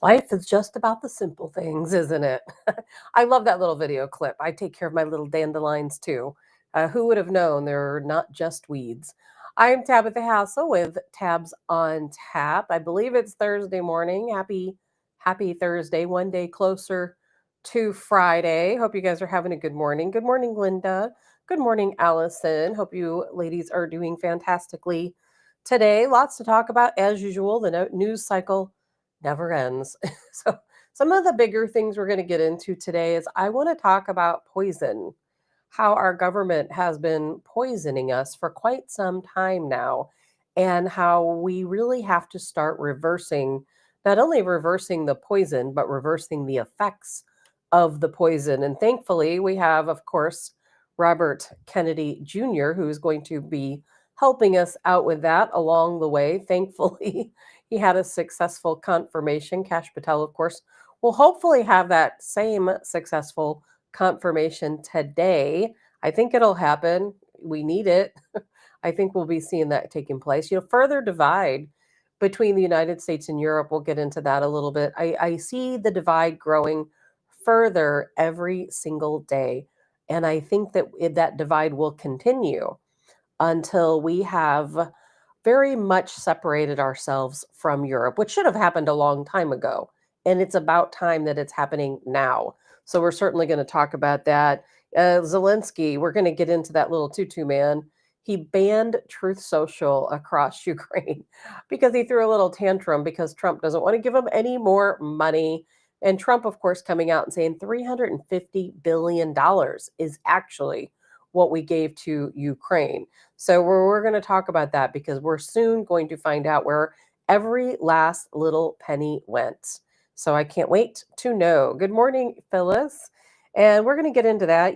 Life is just about the simple things, isn't it? I love that little video clip. I take care of my little dandelions too. Who would have known they're not just weeds? I'm Tabitha Hassell with Tabs on Tap. I believe it's Thursday morning. Happy Thursday, one day closer to Friday. Hope you guys are having a good morning. Good morning, Linda. Good morning, Allison. Hope you ladies are doing fantastically today. Lots to talk about as usual. The news cycle never ends. So, some of the bigger things we're going to get into today is I want to talk about poison, how our government has been poisoning us for quite some time now, and how we really have to start reversing, not only reversing the poison, but reversing the effects of the poison. And thankfully, we have, of course, Robert Kennedy Jr., who is going to be helping us out with that along the way. Thankfully, he had a successful confirmation. Kash Patel, of course, will hopefully have that same successful confirmation today. I think it'll happen. We need it. I think we'll be seeing that taking place. Further divide between the United States and Europe. We'll get into that a little bit. I see the divide growing further every single day. And I think that that divide will continue until we have very much separated ourselves from Europe, which should have happened a long time ago. And it's about time that it's happening now. So we're certainly going to talk about that. Zelensky, we're going to get into that little tutu man. He banned Truth Social across Ukraine because he threw a little tantrum because Trump doesn't want to give him any more money. And Trump, of course, coming out and saying $350 billion is actually what we gave to Ukraine. So we're going to talk about that because we're soon going to find out where every last little penny went. So I can't wait to know. Good morning, Phyllis. And we're going to get into that.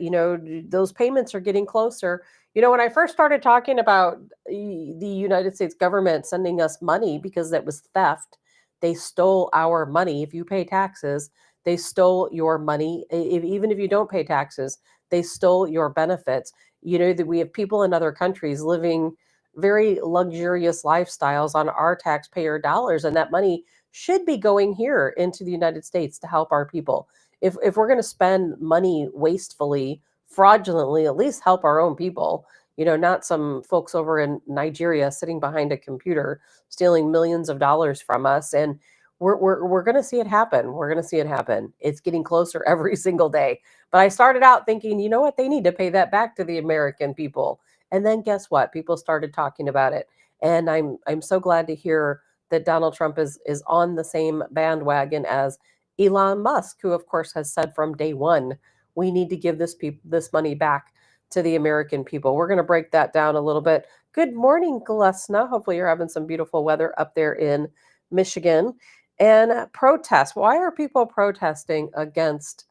Those payments are getting closer. When I first started talking about the United States government sending us money because that was theft, they stole our money. If you pay taxes, they stole your money. Even if you don't pay taxes, they stole your benefits. That we have people in other countries living very luxurious lifestyles on our taxpayer dollars, and that money should be going here into the United States to help our people. If we're going to spend money wastefully, fraudulently, at least help our own people. Not some folks over in Nigeria sitting behind a computer stealing millions of dollars from us. And we're going to see it happen. We're going to see it happen. It's getting closer every single day. But I started out thinking, you know what? They need to pay that back to the American people. And then guess what? People started talking about it. And I'm so glad to hear that Donald Trump is on the same bandwagon as Elon Musk, who of course has said from day one, we need to give this money back to the American people. We're going to break that down a little bit. Good morning, Glesna. Hopefully you're having some beautiful weather up there in Michigan. And protest. Why are people protesting against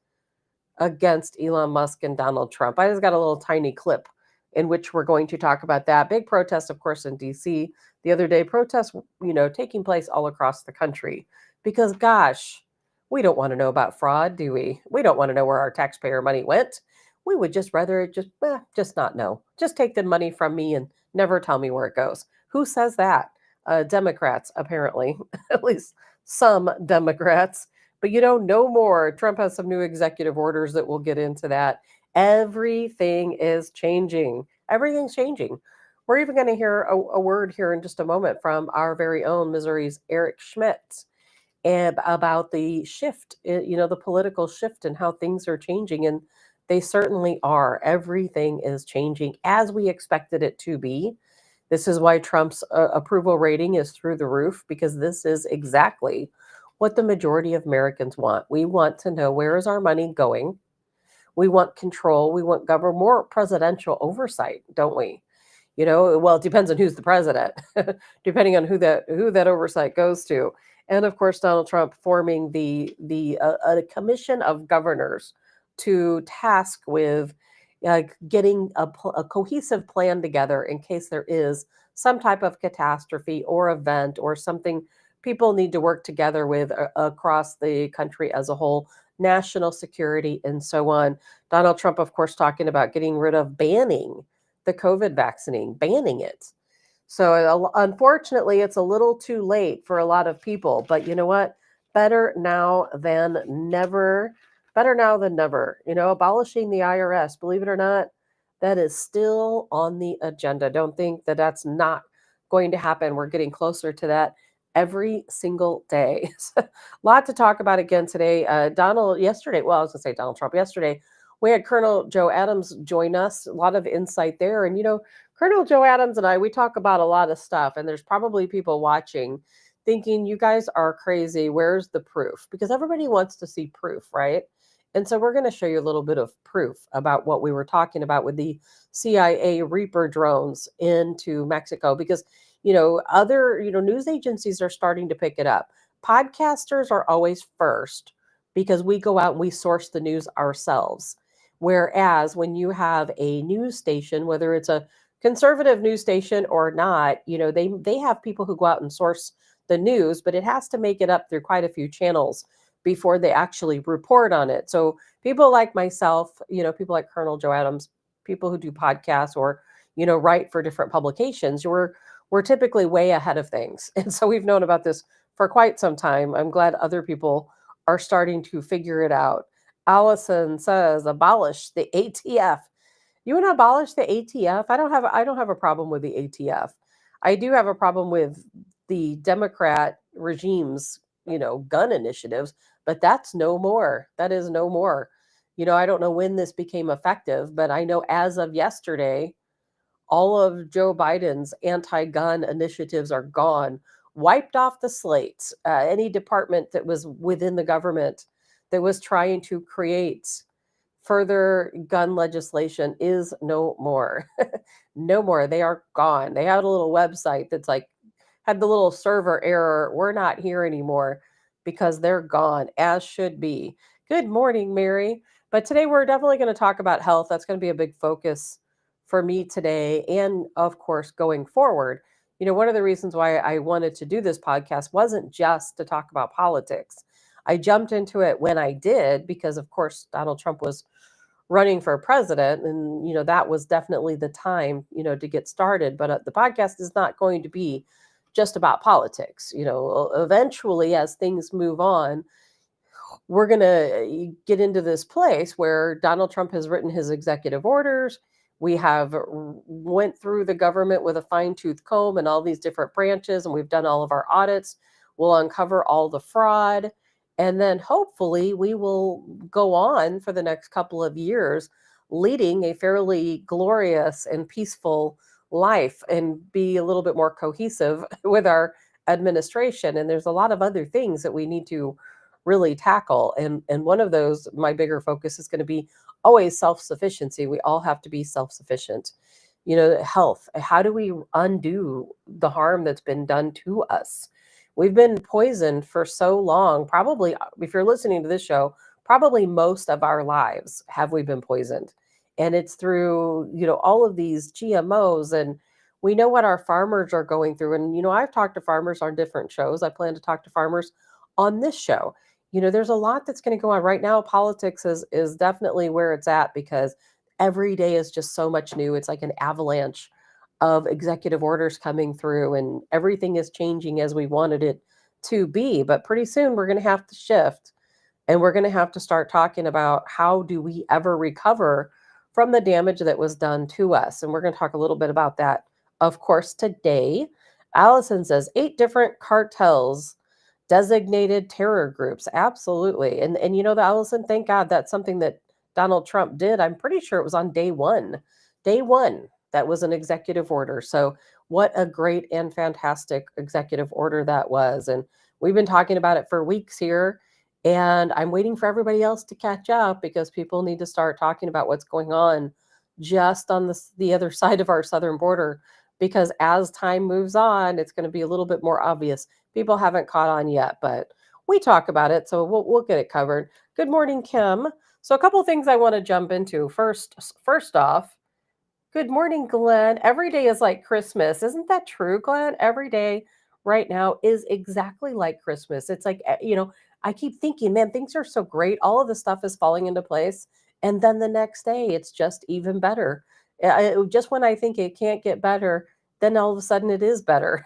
Elon Musk and Donald Trump? I just got a little tiny clip in which we're going to talk about that. Big protest, of course, in DC the other day. Protests, taking place all across the country because, gosh, we don't want to know about fraud, do we? We don't want to know where our taxpayer money went. We would just rather just not know. Just take the money from me and never tell me where it goes. Who says that? Democrats, apparently, at least some Democrats. But no more. Trump has some new executive orders that we'll get into that. Everything is changing. Everything's changing. We're even going to hear a word here in just a moment from our very own Missouri's Eric Schmidt about the shift, the political shift and how things are changing. And they certainly are. Everything is changing as we expected it to be. This is why Trump's approval rating is through the roof, because this is exactly what the majority of Americans want. We want to know, where is our money going? We want control. We want more presidential oversight, don't we? Well, it depends on who's the president, depending on who that oversight goes to. And of course, Donald Trump forming a commission of governors to task with getting a cohesive plan together in case there is some type of catastrophe or event or something people need to work together with across the country as a whole, national security, and so on. Donald Trump, of course, talking about getting rid of banning the COVID vaccine, banning it. So unfortunately, it's a little too late for a lot of people. But you know what? better now than never. Better now than never. Abolishing the IRS, believe it or not, that is still on the agenda. Don't think that that's not going to happen. We're getting closer to that every single day. A lot to talk about again today. Well, I was going to say Donald Trump. Yesterday, we had Colonel Joe Adams join us. A lot of insight there. And, Colonel Joe Adams and I, we talk about a lot of stuff, and there's probably people watching thinking, you guys are crazy. Where's the proof? Because everybody wants to see proof, right? And so we're going to show you a little bit of proof about what we were talking about with the CIA Reaper drones into Mexico, because, other, news agencies are starting to pick it up. Podcasters are always first because we go out and we source the news ourselves. Whereas when you have a news station, whether it's a conservative news station or not, they have people who go out and source the news, but it has to make it up through quite a few channels before they actually report on it. So people like myself, people like Colonel Joe Adams, people who do podcasts or, write for different publications, we're typically way ahead of things. And so we've known about this for quite some time. I'm glad other people are starting to figure it out. Allison says, abolish the ATF. You want to abolish the ATF? I don't have a problem with the ATF. I do have a problem with the Democrat regime's, gun initiatives, but that's no more. That is no more. I don't know when this became effective, but I know as of yesterday, all of Joe Biden's anti-gun initiatives are gone, wiped off the slate. Any department that was within the government that was trying to create further gun legislation is no more. No more. They are gone. They had a little website that's like, had the little server error. We're not here anymore because they're gone, as should be. Good morning, Mary. But today we're definitely going to talk about health. That's going to be a big focus for me today. And of course, going forward, one of the reasons why I wanted to do this podcast wasn't just to talk about politics. I jumped into it when I did because, of course, Donald Trump was running for president, and that was definitely the time to get started. But the podcast is not going to be just about politics. Eventually, as things move on, we're going to get into this place where Donald Trump has written his executive orders. We have went through the government with a fine-tooth comb and all these different branches, and we've done all of our audits. We'll uncover all the fraud, and then hopefully we will go on for the next couple of years leading a fairly glorious and peaceful life and be a little bit more cohesive with our administration. And there's a lot of other things that we need to really tackle. And one of those, my bigger focus is going to be always self-sufficiency. We all have to be self-sufficient. Health. How do we undo the harm that's been done to us? We've been poisoned for so long. Probably, if you're listening to this show, probably most of our lives have we been poisoned. And it's through, all of these GMOs, and we know what our farmers are going through. And, I've talked to farmers on different shows. I plan to talk to farmers on this show. There's a lot that's going to go on right now. Politics is definitely where it's at because every day is just so much new. It's like an avalanche of executive orders coming through, and everything is changing as we wanted it to be. But pretty soon we're going to have to shift, and we're going to have to start talking about how do we ever recover from the damage that was done to us. And we're going to talk a little bit about that, of course, today. Allison says 8 different cartels designated terror groups. Absolutely. And the Allison, thank God that's something that Donald Trump did. I'm pretty sure it was on day one. Day one, that was an executive order. So what a great and fantastic executive order that was. And we've been talking about it for weeks here. And I'm waiting for everybody else to catch up because people need to start talking about what's going on just on the other side of our southern border. Because as time moves on, it's going to be a little bit more obvious. People haven't caught on yet, but we talk about it, so we'll get it covered. Good morning, Kim. So a couple of things I want to jump into. First off, good morning, Glenn. Every day is like Christmas. Isn't that true, Glenn? Every day right now is exactly like Christmas. It's like, I keep thinking, man, things are so great. All of the stuff is falling into place. And then the next day, it's just even better. Just when I think it can't get better, then all of a sudden it is better.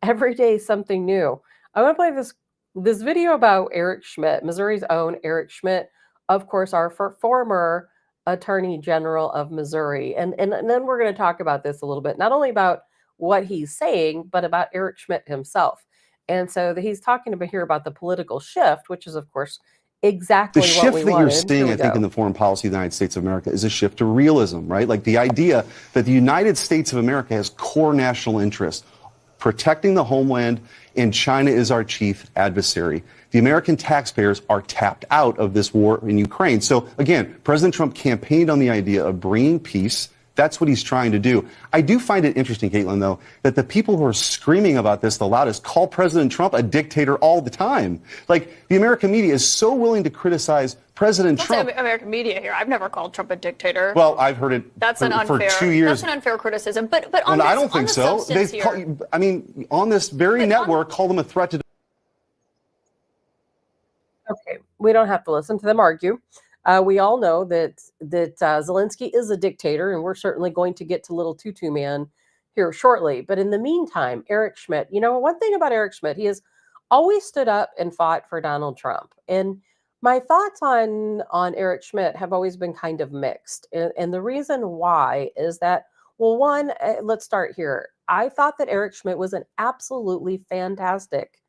Every day, something new. I want to play this This video about Eric Schmidt, Missouri's own Eric Schmidt, of course, our former Attorney General of Missouri. And then we're going to talk about this a little bit, not only about what he's saying, but about Eric Schmidt himself. And so he's talking about here about the political shift, which is, of course, exactly The what we shift that you're wanted. seeing, I think, in the foreign policy of the United States of America is a shift to realism, right? Like the idea that the United States of America has core national interests, protecting the homeland, and China is our chief adversary. The American taxpayers are tapped out of this war in Ukraine. So again, President Trump campaigned on the idea of bringing peace. That's what he's trying to do. I do find it interesting, Caitlin, though, that the people who are screaming about this the loudest call President Trump a dictator all the time. Like, the American media is so willing to criticize President Trump. American media here. I've never called Trump a dictator. Well, I've heard it that's for 2 years. That's an unfair criticism. But on well, this, I don't think so. I mean, on this very network, called him a threat to. Okay, we don't have to listen to them argue. We all know that Zelensky is a dictator, and we're certainly going to get to little Tutu Man here shortly. But in the meantime, Eric Schmidt, one thing about Eric Schmidt, he has always stood up and fought for Donald Trump. And my thoughts on Eric Schmidt have always been kind of mixed. And the reason why is that, well, one, let's start here. I thought that Eric Schmidt was an absolutely fantastic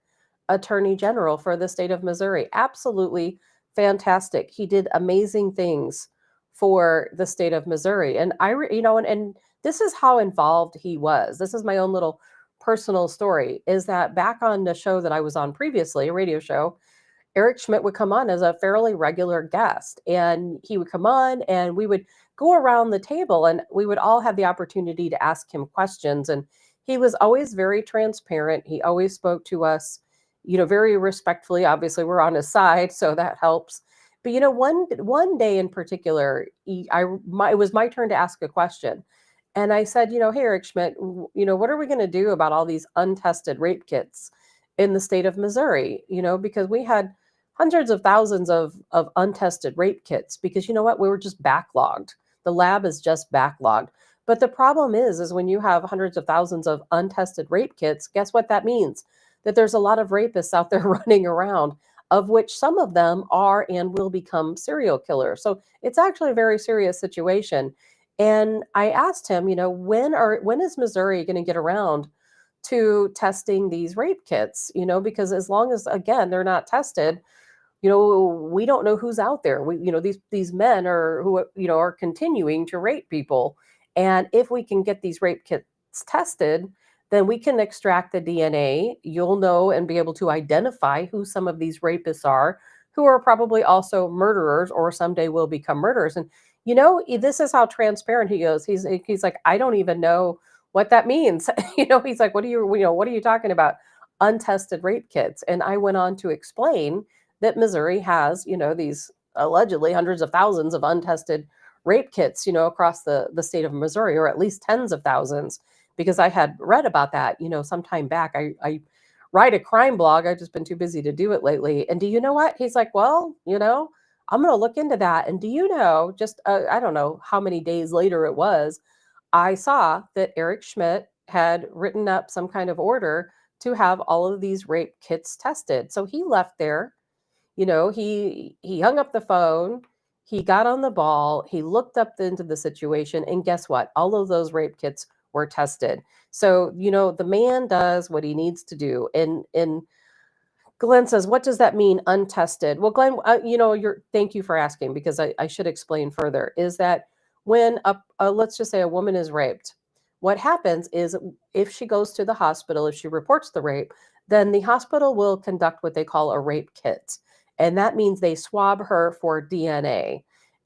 Attorney General for the state of Missouri. Absolutely fantastic. He did amazing things for the state of Missouri. And and this is how involved he was. This is my own little personal story, is that back on the show that I was on previously, a radio show, Eric Schmidt would come on as a fairly regular guest, and he would come on and we would go around the table and we would all have the opportunity to ask him questions. And he was always very transparent. He always spoke to us, very respectfully. Obviously, we're on his side, so that helps. But one day in particular, it was my turn to ask a question, and I said, hey, Eric Schmidt, what are we going to do about all these untested rape kits in the state of Missouri? Because we had hundreds of thousands of untested rape kits. Because you know what, we were just backlogged. The lab is just backlogged. But the problem is when you have hundreds of thousands of untested rape kits, guess what that means? That there's a lot of rapists out there running around, of which some of them are and will become serial killers. So it's actually a very serious situation. And I asked him, when is Missouri going to get around to testing these rape kits? Because as long as, again, they're not tested, we don't know who's out there. These men are continuing to rape people. And if we can get these rape kits tested, then we can extract the DNA. You'll know and be able to identify who some of these rapists are, who are probably also murderers or someday will become murderers. And, this is how transparent he goes. He's like, I don't even know what that means. He's like, what are you talking about? Untested rape kits. And I went on to explain that Missouri has, these allegedly hundreds of thousands of untested rape kits, across the state of Missouri, or at least tens of thousands. Because I had read about that, some time back. I write a crime blog. I've just been too busy to do it lately. And do you know what? He's like, well, I'm going to look into that. And do you know, just I don't know how many days later it was, I saw that Eric Schmidt had written up some kind of order to have all of these rape kits tested. So he left there, he hung up the phone. He got on the ball. He looked up into the situation. And guess what? All of those rape kits were tested. So, the man does what he needs to do. And Glenn says, what does that mean, untested? Well, Glenn, thank you for asking, because I should explain further, is that when let's just say a woman is raped, what happens is if she goes to the hospital, if she reports the rape, then the hospital will conduct what they call a rape kit. And that means they swab her for DNA,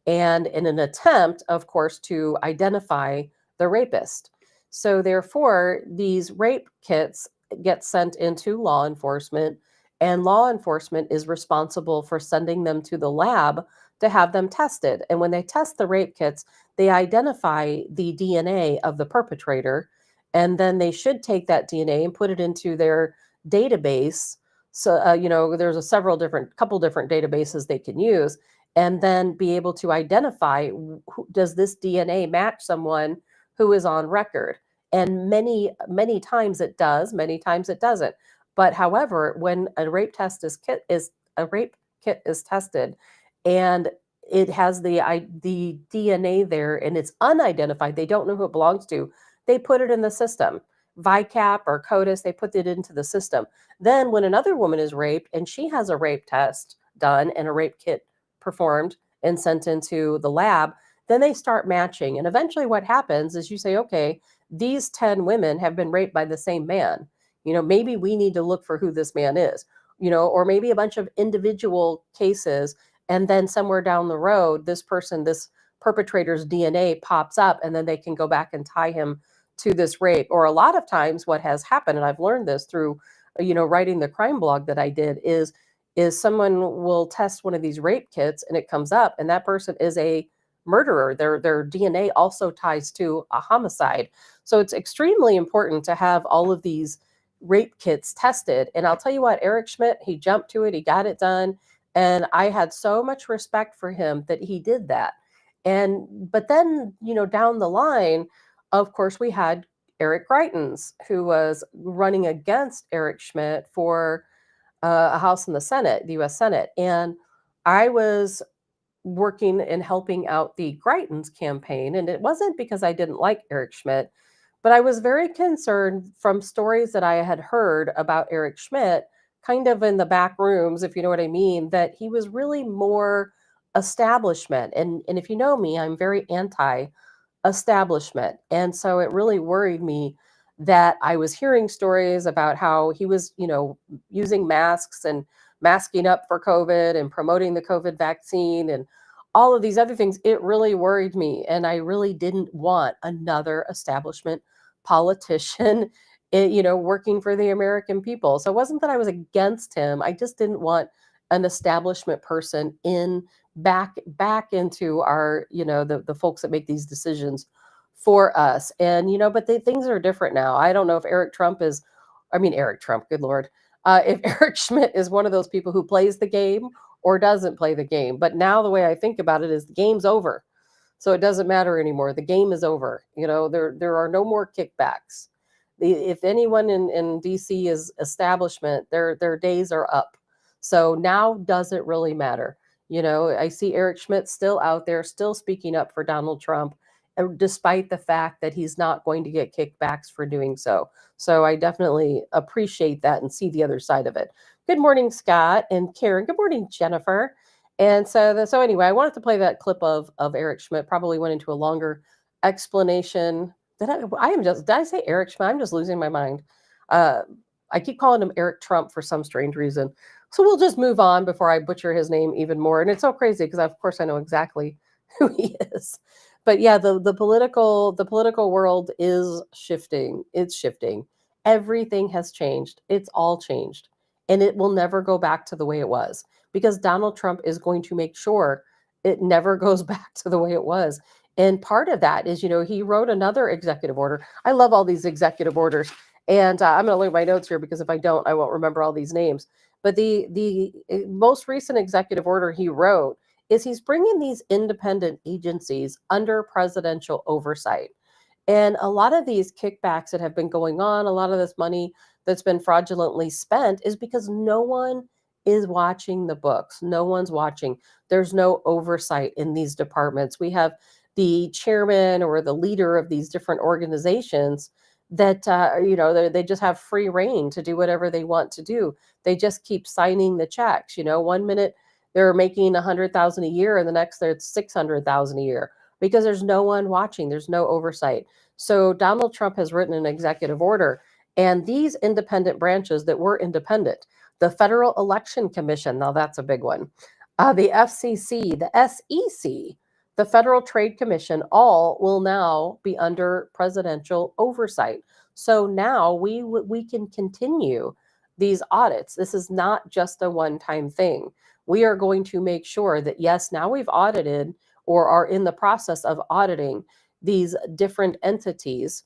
and in an attempt, of course, to identify the rapist. So therefore, these rape kits get sent into law enforcement, and law enforcement is responsible for sending them to the lab to have them tested. And when they test the rape kits, they identify the DNA of the perpetrator, and then they should take that DNA and put it into their database. So, there's couple different databases they can use, and then be able to identify, does this DNA match someone who is on record? And many, many times it does, many times it doesn't. But however, when a rape test is a rape kit is tested, and it has the DNA there and it's unidentified, they don't know who it belongs to, they put it in the system. VICAP or CODIS, they put it into the system. Then when another woman is raped and she has a rape test done and a rape kit performed and sent into the lab, then they start matching. And eventually what happens is you say, okay, these 10 women have been raped by the same man. Maybe we need to look for who this man is, or maybe a bunch of individual cases. And then somewhere down the road, this perpetrator's DNA pops up, and then they can go back and tie him to this rape. Or a lot of times what has happened, and I've learned this through, writing the crime blog that I did, is someone will test one of these rape kits and it comes up and that person is a murderer. Their DNA also ties to a homicide. So it's extremely important to have all of these rape kits tested. And I'll tell you what, Eric Schmidt, he jumped to it, he got it done. And I had so much respect for him that he did that. But then, down the line, of course, we had Eric Greitens, who was running against Eric Schmidt for a House in the Senate, the US Senate. And I was working and helping out the Greitens campaign. And it wasn't because I didn't like Eric Schmidt, but I was very concerned from stories that I had heard about Eric Schmidt, kind of in the back rooms, if you know what I mean, that he was really more establishment. And if you know me, I'm very anti establishment. And so it really worried me that I was hearing stories about how he was, using masks and masking up for COVID and promoting the COVID vaccine and all of these other things. It really worried me. And I really didn't want another establishment politician, working for the American people. So it wasn't that I was against him. I just didn't want an establishment person back into our, the folks that make these decisions for us. And, but things are different now. I don't know if Eric Trump, good Lord, if Eric Schmidt is one of those people who plays the game or doesn't play the game. But now the way I think about it is the game's over. So it doesn't matter anymore. The game is over. There are no more kickbacks. If anyone in DC is establishment, their days are up. So now doesn't really matter. I see Eric Schmidt still out there, still speaking up for Donald Trump, despite the fact that he's not going to get kickbacks for doing so. So I definitely appreciate that and see the other side of it. Good morning, Scott and Karen. Good morning, Jennifer. And so anyway, I wanted to play that clip of Eric Schmidt. Probably went into a longer explanation. Did I say Eric Schmidt? I'm just losing my mind. I keep calling him Eric Trump for some strange reason. So we'll just move on before I butcher his name even more. And it's so crazy because of course I know exactly who he is. But yeah, the political world is shifting. It's shifting. Everything has changed. It's all changed. And it will never go back to the way it was because Donald Trump is going to make sure it never goes back to the way it was. And part of that is, he wrote another executive order. I love all these executive orders. And I'm going to look at my notes here because if I don't, I won't remember all these names. But the most recent executive order he wrote is he's bringing these independent agencies under presidential oversight. And a lot of these kickbacks that have been going on, a lot of this money that's been fraudulently spent is because no one is watching the books. No one's watching. There's no oversight in these departments. We have the chairman or the leader of these different organizations that, they just have free reign to do whatever they want to do. They just keep signing the checks. 1 minute they're making 100,000 a year and the next it's 600,000 a year because there's no one watching. There's no oversight. So Donald Trump has written an executive order, and these independent branches that were independent, the Federal Election Commission, now that's a big one, the FCC, the SEC, the Federal Trade Commission, all will now be under presidential oversight. So now we can continue these audits. This is not just a one-time thing. We are going to make sure that, yes, now we've audited or are in the process of auditing these different entities.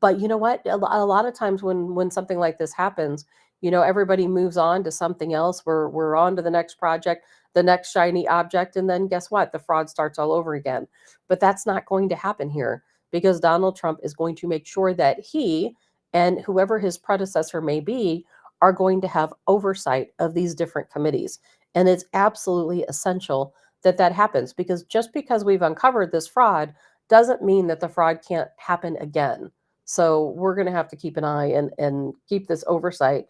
But you know what? A lot of times when something like this happens, everybody moves on to something else. We're on to the next project, the next shiny object, and then guess what? The fraud starts all over again. But that's not going to happen here because Donald Trump is going to make sure that he and whoever his predecessor may be are going to have oversight of these different committees. And it's absolutely essential that that happens, because just because we've uncovered this fraud doesn't mean that the fraud can't happen again. So we're going to have to keep an eye and keep this oversight,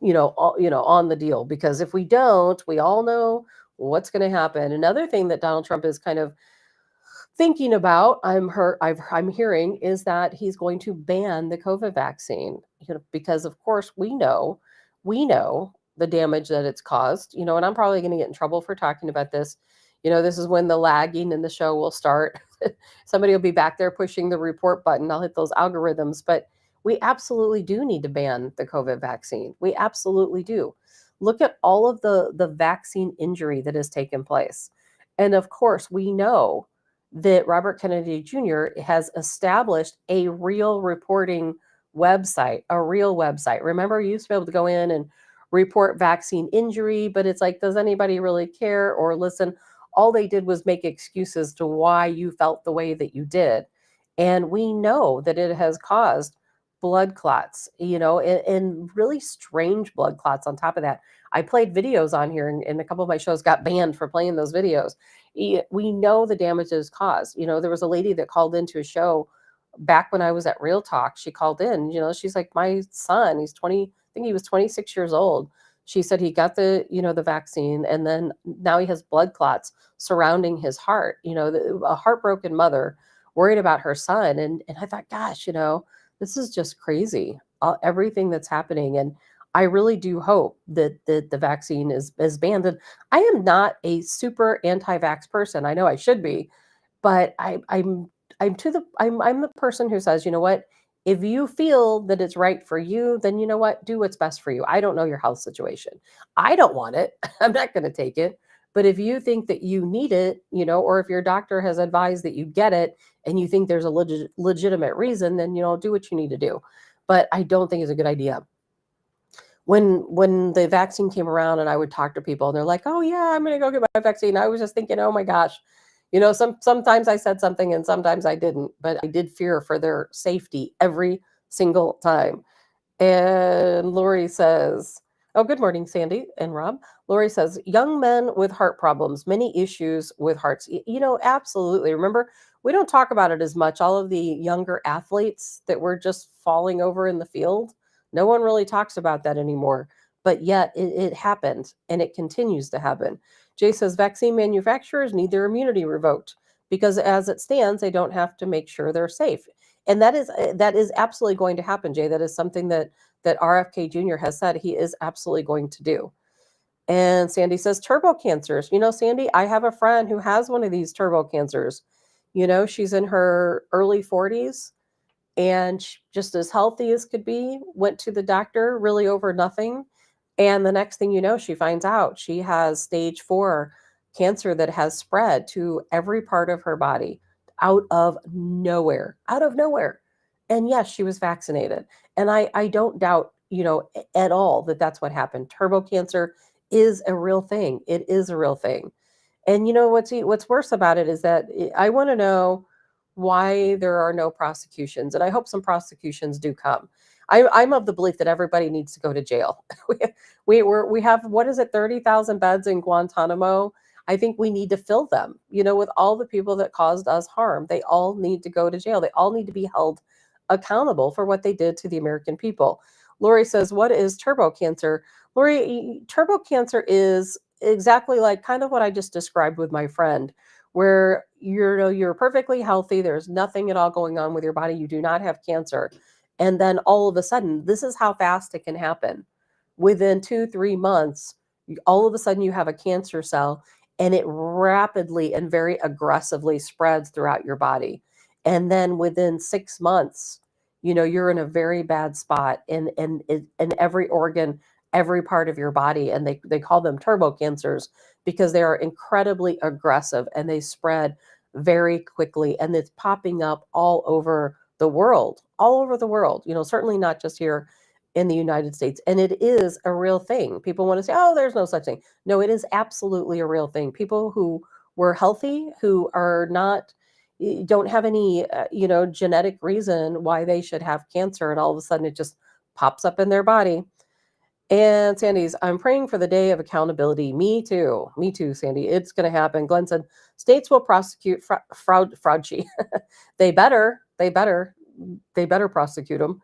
on the deal, because if we don't, we all know what's going to happen. Another thing that Donald Trump is kind of thinking about, I'm hearing, is that he's going to ban the COVID vaccine, because of course we know the damage that it's caused, and I'm probably going to get in trouble for talking about this. This is when the lagging in the show will start. Somebody will be back there pushing the report button. I'll hit those algorithms, but we absolutely do need to ban the COVID vaccine. We absolutely do. Look at all of the vaccine injury that has taken place. And of course, we know that Robert Kennedy Jr. has established a real reporting website, a real website. Remember, you used to be able to go in and report vaccine injury, but it's like, does anybody really care or listen? All they did was make excuses to why you felt the way that you did. And we know that it has caused blood clots, and really strange blood clots on top of that. I played videos on here, and a couple of my shows got banned for playing those videos. We know the damage is caused. There was a lady that called into a show back when I was at Real Talk. She called in, she's like, my son, he's 20, I think he was 26 years old. She said he got the vaccine, and then now he has blood clots surrounding his heart, a heartbroken mother worried about her son. And I thought, gosh, this is just crazy, everything that's happening. And I really do hope that the vaccine is banned. And I am not a super anti-vax person. I know I should be, but I'm the person who says, you know what, if you feel that it's right for you, then you know what, do what's best for you. I don't know your health situation. I don't want it. I'm not going to take it. But if you think that you need it, or if your doctor has advised that you get it and you think there's a legitimate reason, then, do what you need to do. But I don't think it's a good idea. When the vaccine came around and I would talk to people and they're like, oh yeah, I'm going to go get my vaccine, I was just thinking, oh my gosh, sometimes I said something and sometimes I didn't, but I did fear for their safety every single time. And Lori says, oh, good morning, Sandy and Rob. Lori says, young men with heart problems, many issues with hearts. Absolutely. Remember, we don't talk about it as much. All of the younger athletes that were just falling over in the field, no one really talks about that anymore. But yet it happened, and it continues to happen. Jay says, vaccine manufacturers need their immunity revoked because as it stands, they don't have to make sure they're safe. And that is absolutely going to happen, Jay. That is something that RFK Jr. has said he is absolutely going to do. And Sandy says, turbo cancers. Sandy, I have a friend who has one of these turbo cancers. She's in her early 40s and just as healthy as could be, went to the doctor really over nothing. And the next thing you know, she finds out she has stage 4 cancer that has spread to every part of her body out of nowhere. And yes, she was vaccinated. And I don't doubt, at all that that's what happened. Turbo cancer is a real thing. It is a real thing. And what's worse about it is that I want to know why there are no prosecutions. And I hope some prosecutions do come. I'm of the belief that everybody needs to go to jail. we have, what is it, 30,000 beds in Guantanamo. I think we need to fill them, with all the people that caused us harm. They all need to go to jail. They all need to be held accountable for what they did to the American people. Lori says, what is turbo cancer? Lori, turbo cancer is exactly like kind of what I just described with my friend, where you're perfectly healthy. There's nothing at all going on with your body. You do not have cancer. And then all of a sudden, this is how fast it can happen. Within 2-3 months, all of a sudden you have a cancer cell and it rapidly and very aggressively spreads throughout your body. And then within 6 months, you're in a very bad spot in every organ, every part of your body. And they call them turbo cancers because they are incredibly aggressive and they spread very quickly. And it's popping up all over the world, certainly not just here in the United States. And it is a real thing. People want to say, oh, there's no such thing. No, it is absolutely a real thing. People who were healthy, who are not, don't have any, genetic reason why they should have cancer. And all of a sudden it just pops up in their body. And Sandy's, I'm praying for the day of accountability. Me too. Me too, Sandy. It's going to happen. Glenn said, states will prosecute fraudchi. They better. They better prosecute them.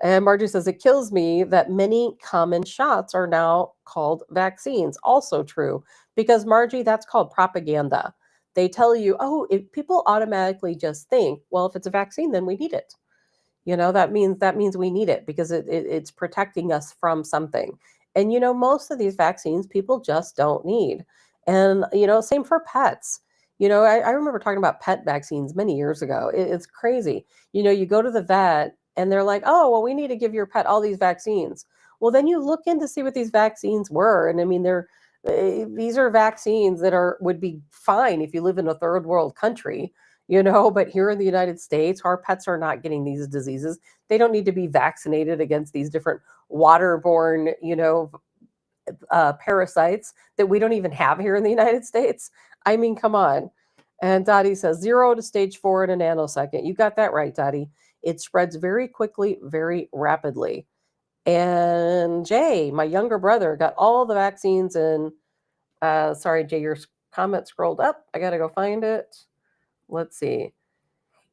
And Margie says, it kills me that many common shots are now called vaccines. Also true. Because, Margie, that's called propaganda. They tell you, oh, if people automatically just think, well, if it's a vaccine, then we need it. That means we need it because it's protecting us from something. And most of these vaccines people just don't need. And same for pets. I remember talking about pet vaccines many years ago. It's crazy. You go to the vet and they're like, oh, well, we need to give your pet all these vaccines. Well, then you look in to see what these vaccines were. And I mean, these are vaccines that would be fine if you live in a third world country, but here in the United States, our pets are not getting these diseases. They don't need to be vaccinated against these different waterborne, parasites that we don't even have here in the United States. I mean, come on. And Dottie says 0 to stage 4 in a nanosecond. You got that right, Dottie. It spreads very quickly, very rapidly. And Jay, my younger brother, got all the vaccines and sorry, Jay, your comment scrolled up. I got to go find it. Let's see.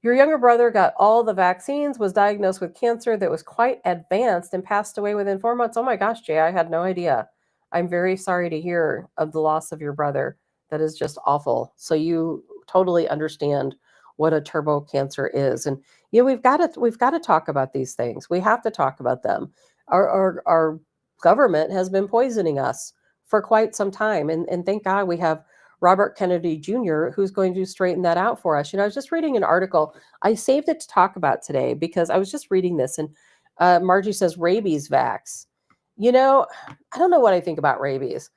Your younger brother got all the vaccines, was diagnosed with cancer that was quite advanced, and passed away within 4 months. Oh my gosh, Jay, I had no idea. I'm very sorry to hear of the loss of your brother. That is just awful. So you totally understand what a turbo cancer is. And we've got to talk about these things. We have to talk about them. Our government has been poisoning us for quite some time. And thank God we have Robert Kennedy Jr., who's going to straighten that out for us. I was just reading an article. I saved it to talk about today because I was just reading this, and Margie says rabies vax. I don't know what I think about rabies.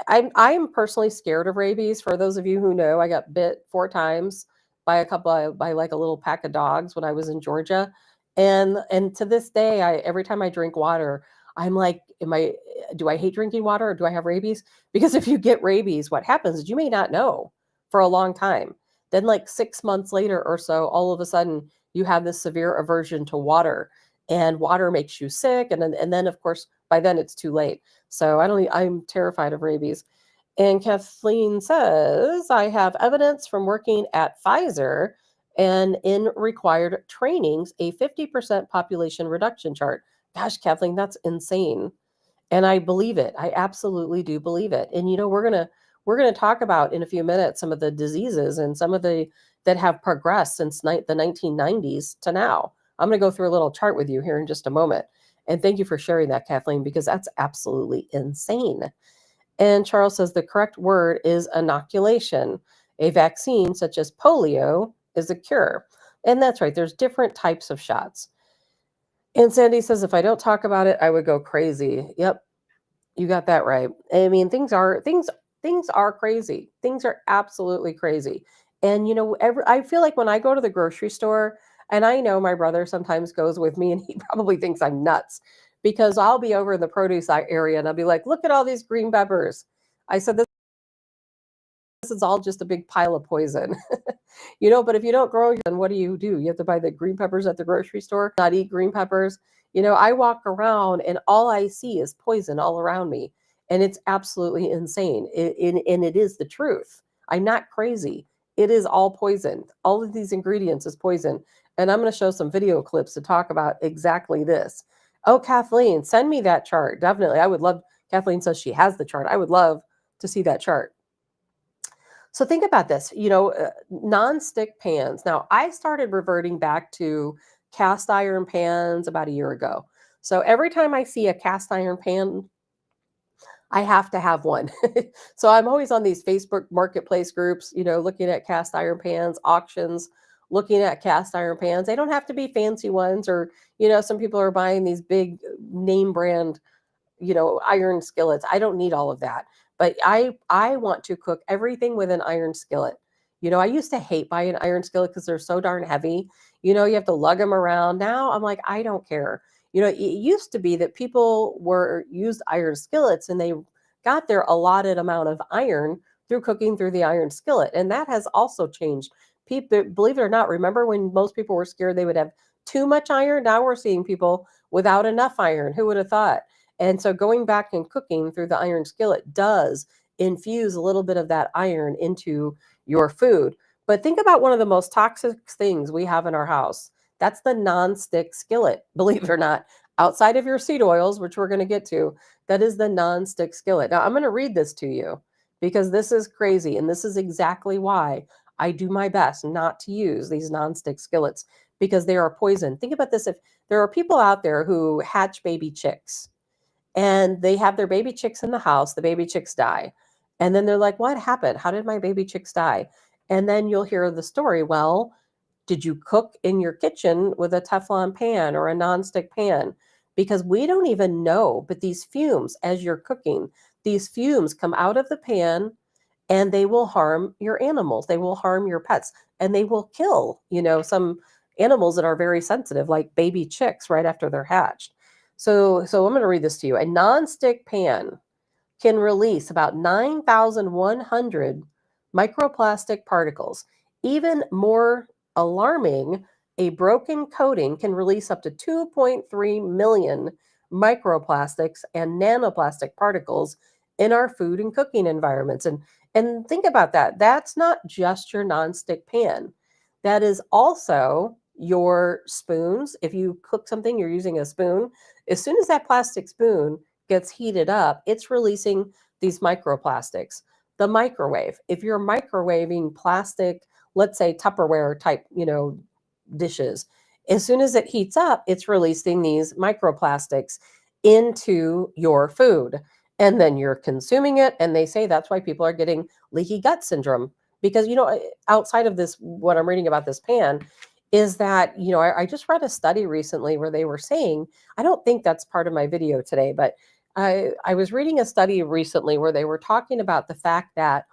I'm personally scared of rabies. For those of you who know, I got bit 4 times by like a little pack of dogs when I was in Georgia, and to this day, every time I drink water, I'm like, do I hate drinking water or do I have rabies? Because if you get rabies, what happens is you may not know for a long time. Then, like 6 months later or so, all of a sudden you have this severe aversion to water, and water makes you sick. And then of course, by then it's too late. So I'm terrified of rabies. And Kathleen says, I have evidence from working at Pfizer and in required trainings, a 50% population reduction chart. Gosh, Kathleen, that's insane. And I believe it. I absolutely do believe it. And we're gonna talk about in a few minutes some of the diseases and some of the that have progressed since the 1990s to now. I'm going to go through a little chart with you here in just a moment. And thank you for sharing that, Kathleen, because that's absolutely insane. And Charles says the correct word is inoculation. A vaccine such as polio is a cure. And that's right. There's different types of shots. And Sandy says, if I don't talk about it, I would go crazy. Yep, you got that right. I mean, things are crazy. Things are absolutely crazy. And I feel like when I go to the grocery store, and I know my brother sometimes goes with me, and he probably thinks I'm nuts because I'll be over in the produce area and I'll be like, look at all these green peppers. I said, this is all just a big pile of poison. But if you don't grow, then what do? You have to buy the green peppers at the grocery store, not eat green peppers. I walk around and all I see is poison all around me. And it's absolutely insane. And it is the truth. I'm not crazy. It is all poison. All of these ingredients is poison. And I'm going to show some video clips to talk about exactly this. Oh, Kathleen, send me that chart. Definitely. I would love, Kathleen says she has the chart. I would love to see that chart. So think about this, non-stick pans. Now, I started reverting back to cast iron pans about a year ago. So every time I see a cast iron pan, I have to have one. So I'm always on these Facebook marketplace groups, looking at cast iron pans, auctions, looking at cast iron pans. They don't have to be fancy ones, or, some people are buying these big name brand iron skillets. I don't need all of that. But I want to cook everything with an iron skillet. I used to hate buying an iron skillet because they're so darn heavy. You have to lug them around. Now I'm like, I don't care. It used to be that people used iron skillets and they got their allotted amount of iron through cooking through the iron skillet. And that has also changed. People, believe it or not, remember when most people were scared they would have too much iron? Now we're seeing people without enough iron. Who would have thought? And so going back and cooking through the iron skillet does infuse a little bit of that iron into your food. But think about one of the most toxic things we have in our house. That's the non-stick skillet, believe it or not. Outside of your seed oils, which we're going to get to, that is the non-stick skillet. Now, I'm going to read this to you because this is crazy. And this is exactly why I do my best not to use these non-stick skillets, because they are poison. Think about this. If there are people out there who hatch baby chicks and they have their baby chicks in the house, the baby chicks die. And then they're like, what happened? How did my baby chicks die? And then you'll hear the story. Well, did you cook in your kitchen with a Teflon pan or a nonstick pan? Because we don't even know, but these fumes, as you're cooking, these fumes come out of the pan and they will harm your animals. They will harm your pets, and they will kill, some animals that are very sensitive, like baby chicks right after they're hatched. So I'm going to read this to you. A nonstick pan can release about 9,100 microplastic particles. Even more alarming, a broken coating can release up to 2.3 million microplastics and nanoplastic particles in our food and cooking environments. And think about that. That's not just your nonstick pan. That is also your spoons. If you cook something, you're using a spoon. As soon as that plastic spoon gets heated up, it's releasing these microplastics. The microwave, if you're microwaving plastic, let's say Tupperware type, dishes, as soon as it heats up, it's releasing these microplastics into your food. And then you're consuming it. And they say that's why people are getting leaky gut syndrome. Because, outside of this, what I'm reading about this pan is that, I just read a study recently where they were saying, I don't think that's part of my video today, but I was reading a study recently where they were talking about the fact that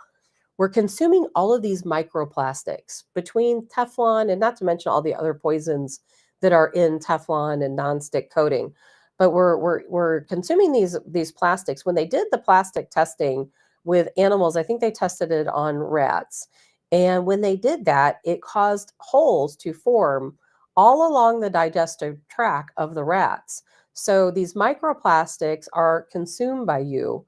we're consuming all of these microplastics between Teflon and not to mention all the other poisons that are in Teflon and nonstick coating. But we're consuming these plastics. When they did the plastic testing with animals, I think they tested it on rats. And when they did that, it caused holes to form all along the digestive tract of the rats. So these microplastics are consumed by you.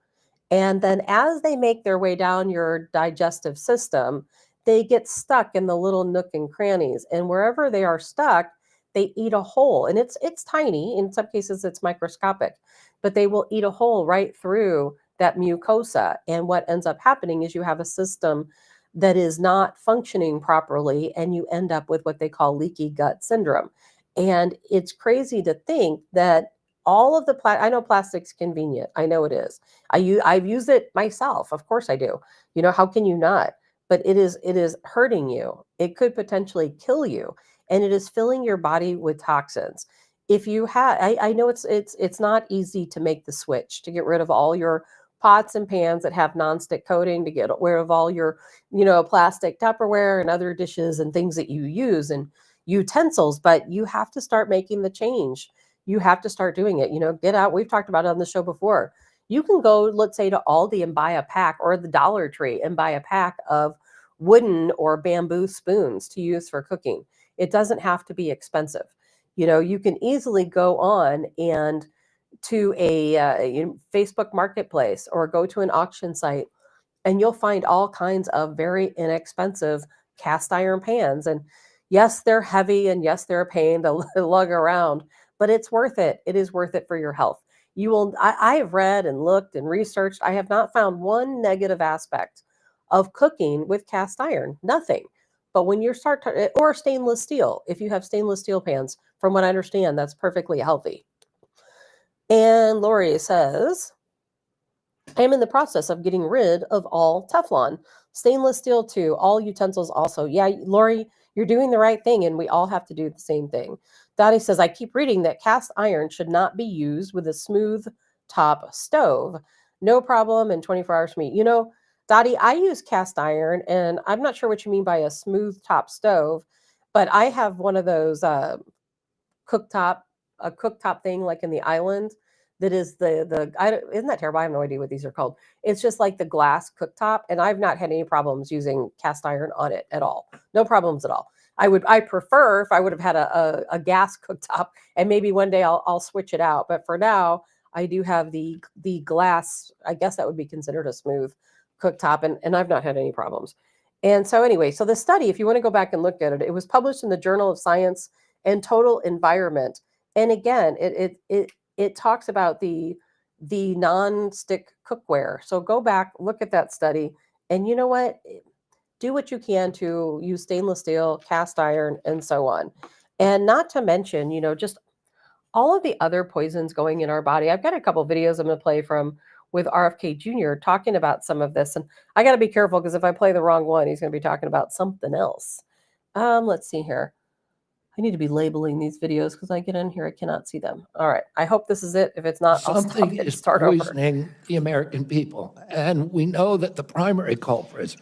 And then as they make their way down your digestive system, they get stuck in the little nook and crannies. And wherever they are stuck, they eat a hole. And it's tiny. In some cases, it's microscopic. But they will eat a hole right through that mucosa. And what ends up happening is you have a system that is not functioning properly, and you end up with what they call leaky gut syndrome. And it's crazy to think that all of the I know plastic's convenient. I know it is. I've used it myself. Of course I do. How can you not? But it is hurting you. It could potentially kill you, and it is filling your body with toxins. If you have, I know it's not easy to make the switch to get rid of all your pots and pans that have nonstick coating, to get rid of all your, plastic Tupperware and other dishes and things that you use and utensils, but you have to start making the change. You have to start doing it. Get out. We've talked about it on the show before. You can go, let's say, to Aldi and buy a pack, or the Dollar Tree and buy a pack of wooden or bamboo spoons to use for cooking. It doesn't have to be expensive. You can easily go on and to a Facebook marketplace or go to an auction site, and you'll find all kinds of very inexpensive cast iron pans. And yes, they're heavy, and yes, they're a pain to lug around, but it's worth it. It is worth it for your health. You will. I have read and looked and researched. I have not found one negative aspect of cooking with cast iron. Nothing. But when you start to, or stainless steel, if you have stainless steel pans, from what I understand, that's perfectly healthy. And Lori says, I am in the process of getting rid of all Teflon. Stainless steel too, all utensils also. Yeah, Lori, you're doing the right thing, and we all have to do the same thing. Dottie says, I keep reading that cast iron should not be used with a smooth top stove. No problem in 24 hours for me. Dottie, I use cast iron, and I'm not sure what you mean by a smooth top stove, but I have one of those cooktop thing like in the island that is isn't that terrible? I have no idea what these are called. It's just like the glass cooktop, and I've not had any problems using cast iron on it at all. No problems at all. I prefer if I would have had a gas cooktop, and maybe one day I'll switch it out. But for now, I do have the glass, I guess that would be considered a smooth cooktop, and I've not had any problems. And so anyway, so the study, if you want to go back and look at it, it was published in the Journal of Science and Total Environment. And again, it talks about the non-stick cookware. So go back, look at that study, and you know what? Do what you can to use stainless steel, cast iron, and so on. And not to mention, just all of the other poisons going in our body. I've got a couple videos I'm going to play from with RFK Jr. talking about some of this. And I got to be careful because if I play the wrong one, he's going to be talking about something else. Let's see here. I need to be labeling these videos because I get in here, I cannot see them. All right. I hope this is it. If it's not, I'll stop Something and is start over. poisoning the American people. And we know that the primary culprits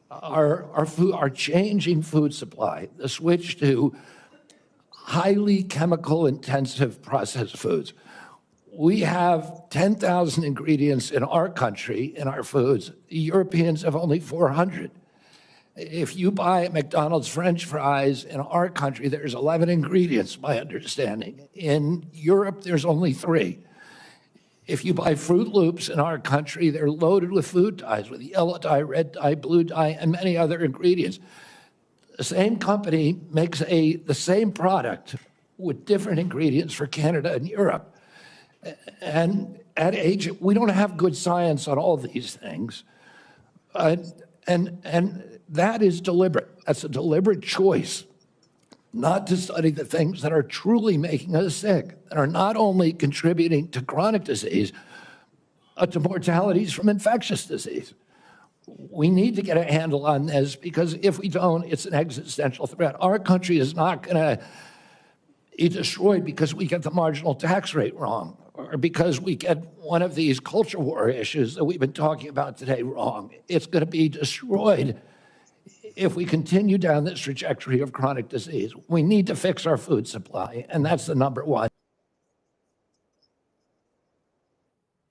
are our changing food supply, the switch to highly chemical intensive processed foods. We have 10,000 ingredients in our country, in our foods. The Europeans have only 400. If you buy McDonald's French fries in our country, there's 11 ingredients, my understanding. In Europe, there's only 3. If you buy Fruit Loops in our country, they're loaded with food dyes, with yellow dye, red dye, blue dye, and many other ingredients. The same company makes the same product with different ingredients for Canada and Europe. And at age, we don't have good science on all these things. And that is deliberate. That's a deliberate choice not to study the things that are truly making us sick, that are not only contributing to chronic disease, but to mortalities from infectious disease. We need to get a handle on this because if we don't, it's an existential threat. Our country is not going to be destroyed because we get the marginal tax rate wrong or because we get one of these culture war issues that we've been talking about today wrong. It's going to be destroyed if we continue down this trajectory of chronic disease. We need to fix our food supply, and that's the number one.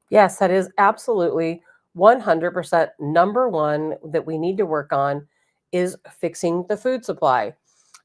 Yes, that is absolutely 100% number one that we need to work on is fixing the food supply.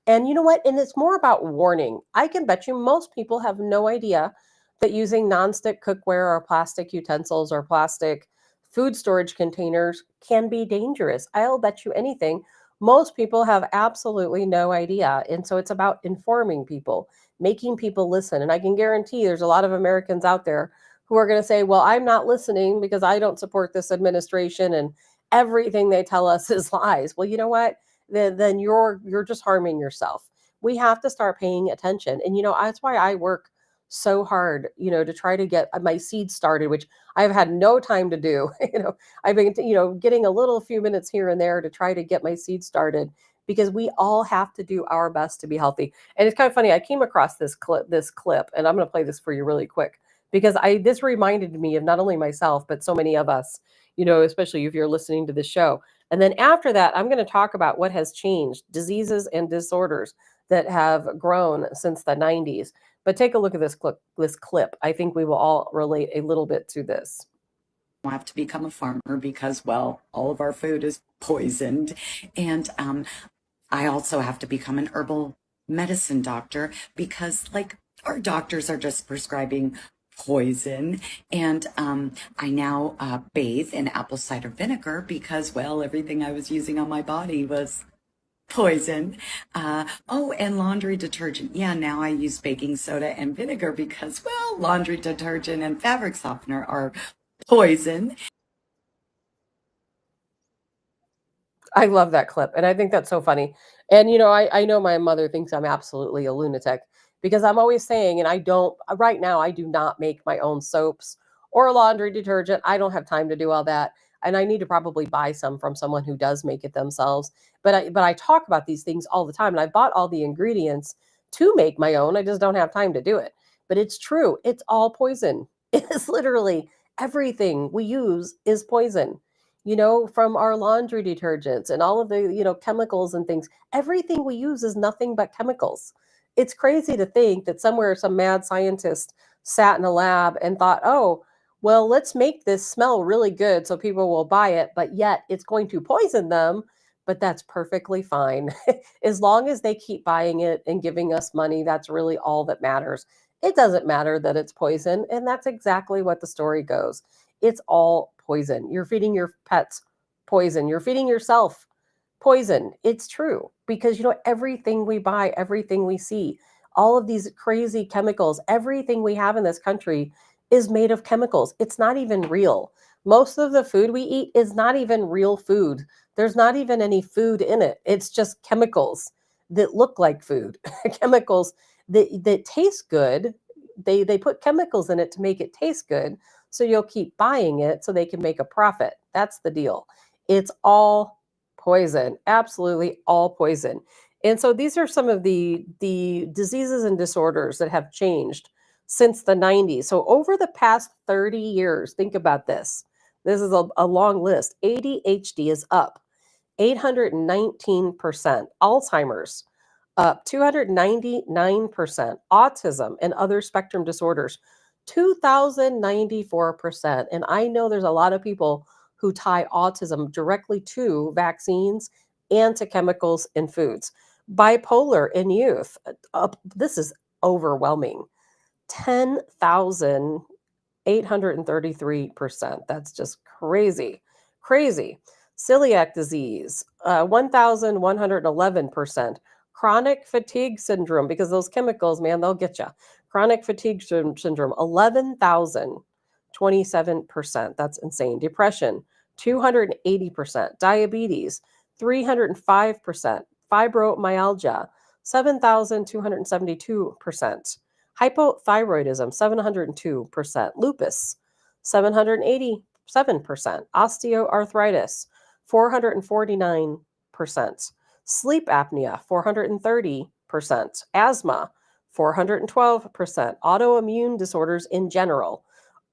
And you know what? And it's more about warning. I can bet you most people have no idea that using nonstick cookware or plastic utensils or plastic food storage containers can be dangerous. I'll bet you anything. Most people have absolutely no idea. And so it's about informing people, making people listen. And I can guarantee there's a lot of Americans out there who are going to say, well, I'm not listening because I don't support this administration and everything they tell us is lies. Well, you know what? Then you're just harming yourself. We have to start paying attention. And, that's why I work so hard, to try to get my seeds started, which I've had no time to do. I've been, getting a little few minutes here and there to try to get my seeds started because we all have to do our best to be healthy. And it's kind of funny. I came across this clip, and I'm going to play this for you really quick because this reminded me of not only myself, but so many of us, especially if you're listening to the show. And then after that, I'm going to talk about what has changed, diseases and disorders that have grown since the 90s. But take a look at this clip. I think we will all relate a little bit to this. I have to become a farmer because, well, all of our food is poisoned. And I also have to become an herbal medicine doctor because, our doctors are just prescribing poison. And I now bathe in apple cider vinegar because, well, everything I was using on my body was poison. And laundry detergent. Yeah, now I use baking soda and vinegar because, well, laundry detergent and fabric softener are poison. I love that clip. And I think that's so funny. And, I know my mother thinks I'm absolutely a lunatic because I'm always saying, and right now, I do not make my own soaps or laundry detergent. I don't have time to do all that. And I need to probably buy some from someone who does make it themselves. But I talk about these things all the time. And I bought all the ingredients to make my own. I just don't have time to do it. But it's true. It's all poison. It is literally everything we use is poison. From our laundry detergents and all of the, chemicals and things. Everything we use is nothing but chemicals. It's crazy to think that somewhere some mad scientist sat in a lab and thought, oh, well, let's make this smell really good so people will buy it, but yet it's going to poison them. But that's perfectly fine. As long as they keep buying it and giving us money, that's really all that matters. It doesn't matter that it's poison. And that's exactly what the story goes. It's all poison. You're feeding your pets poison. You're feeding yourself poison. It's true because, everything we buy, everything we see, all of these crazy chemicals, everything we have in this country is made of chemicals. It's not even real. Most of the food we eat is not even real food. There's not even any food in it. It's just chemicals that look like food, chemicals that taste good. They put chemicals in it to make it taste good. So you'll keep buying it so they can make a profit. That's the deal. It's all poison, absolutely all poison. And so these are some of the diseases and disorders that have changed since the 90s. So over the past 30 years, think about this. This is a long list. ADHD is up 819%. Alzheimer's up 299%. Autism and other spectrum disorders 2094%. And I know there's a lot of people who tie autism directly to vaccines and to chemicals in foods. Bipolar in youth, this is overwhelming. 10,833%. That's just crazy, crazy. Celiac disease, 1,111%. Chronic fatigue syndrome, because those chemicals, man, they'll get you. Chronic fatigue syndrome, 11,027%. That's insane. Depression, 280%. Diabetes, 305%. Fibromyalgia, 7,272%. Hypothyroidism, 702%. Lupus, 787%. Osteoarthritis, 449%. Sleep apnea, 430%. Asthma, 412%. Autoimmune disorders in general,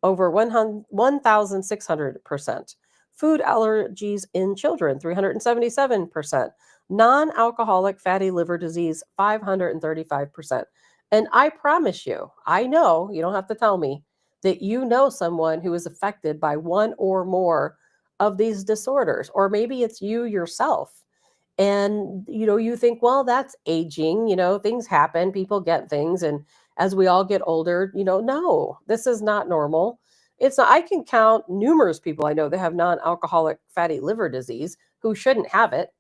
over 1,600%. Food allergies in children, 377%. Non-alcoholic fatty liver disease, 535%. And I promise you, I know, you don't have to tell me, that you know someone who is affected by one or more of these disorders, or maybe it's you yourself. And, you think, well, that's aging, things happen, people get things. And as we all get older, no, this is not normal. It's not, I can count numerous people I know that have non-alcoholic fatty liver disease who shouldn't have it.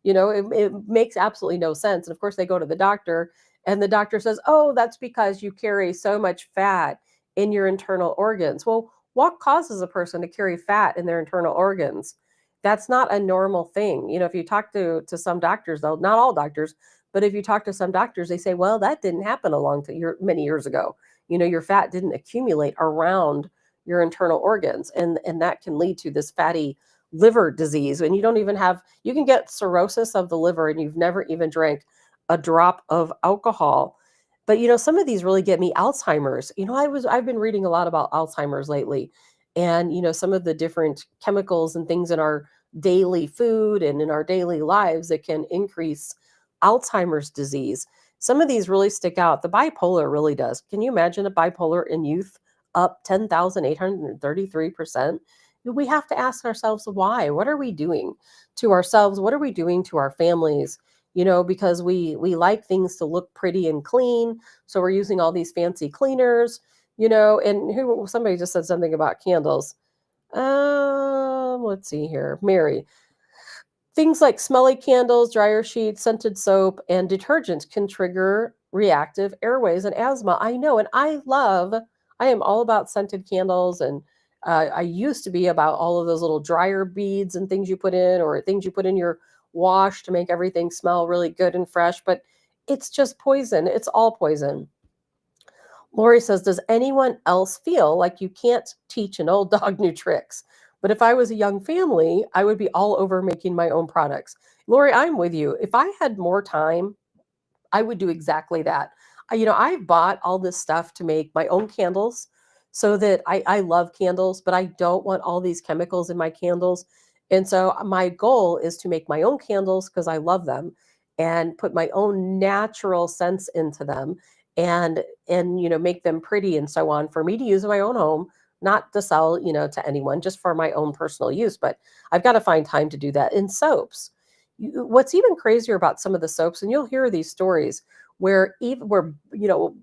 It makes absolutely no sense. And of course, they go to the doctor and the doctor says, oh, that's because you carry so much fat in your internal organs. Well, what causes a person to carry fat in their internal organs? That's not a normal thing. If you talk to some doctors, though, not all doctors, but if you talk to some doctors, they say, well, that didn't happen many years ago. Your fat didn't accumulate around your internal organs. And that can lead to this fatty liver disease. And you can get cirrhosis of the liver and you've never even drank a drop of alcohol. But some of these really get me. Alzheimer's. I've been reading a lot about Alzheimer's lately, and some of the different chemicals and things in our daily food and in our daily lives that can increase Alzheimer's disease. Some of these really stick out. The bipolar really does. Can you imagine a bipolar in youth up 10,833%? We have to ask ourselves why. What are we doing to ourselves? What are we doing to our families? Because we like things to look pretty and clean. So we're using all these fancy cleaners, and somebody just said something about candles. Let's see here. Mary. Things like smelly candles, dryer sheets, scented soap, and detergents can trigger reactive airways and asthma. I know. And I am all about scented candles. And I used to be about all of those little dryer beads and things you put in, or things you put in your wash to make everything smell really good and fresh. But it's just poison. It's all poison. Lori says, does anyone else feel like you can't teach an old dog new tricks? But if I was a young family, I would be all over making my own products. Lori, I'm with you. If I had more time, I would do exactly that. I've bought all this stuff to make my own candles so that I love candles, but I don't want all these chemicals in my candles. And so my goal is to make my own candles because I love them and put my own natural scents into them and make them pretty and so on for me to use in my own home, not to sell, to anyone, just for my own personal use. But I've got to find time to do that. In soaps, What's even crazier about some of the soaps, and you'll hear these stories where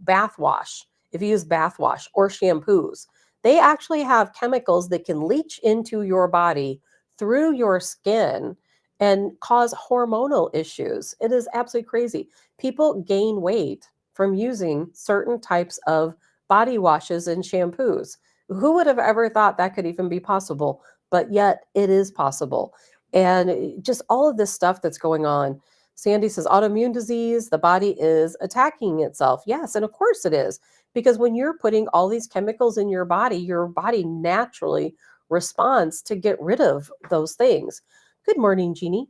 bath wash, if you use bath wash or shampoos, they actually have chemicals that can leach into your body through your skin and cause hormonal issues. It is absolutely crazy. People gain weight from using certain types of body washes and shampoos. Who would have ever thought that could even be possible? But yet it is possible. And just all of this stuff that's going on. Sandy says autoimmune disease, the body is attacking itself. Yes, and of course it is. Because when you're putting all these chemicals in your body naturally responds to get rid of those things. Good morning, Jeannie.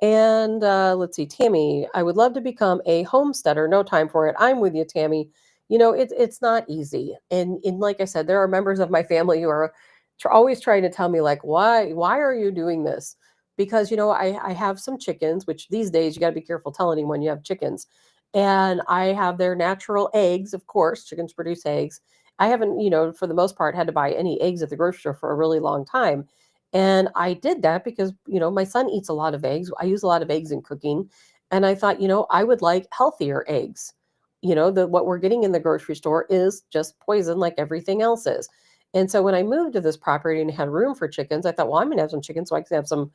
And let's see, Tammy, I would love to become a homesteader. No time for it. I'm with you, Tammy. It's not easy. And like I said, there are members of my family who are always trying to tell me, like, why are you doing this? Because, I have some chickens, which these days you got to be careful telling anyone you have chickens. And I have their natural eggs, of course. Chickens produce eggs. I haven't, for the most part, had to buy any eggs at the grocery store for a really long time. And I did that because, my son eats a lot of eggs. I use a lot of eggs in cooking. And I thought, I would like healthier eggs. What we're getting in the grocery store is just poison like everything else is. And so when I moved to this property and had room for chickens, I thought, well, I'm going to have some chickens so I can have some,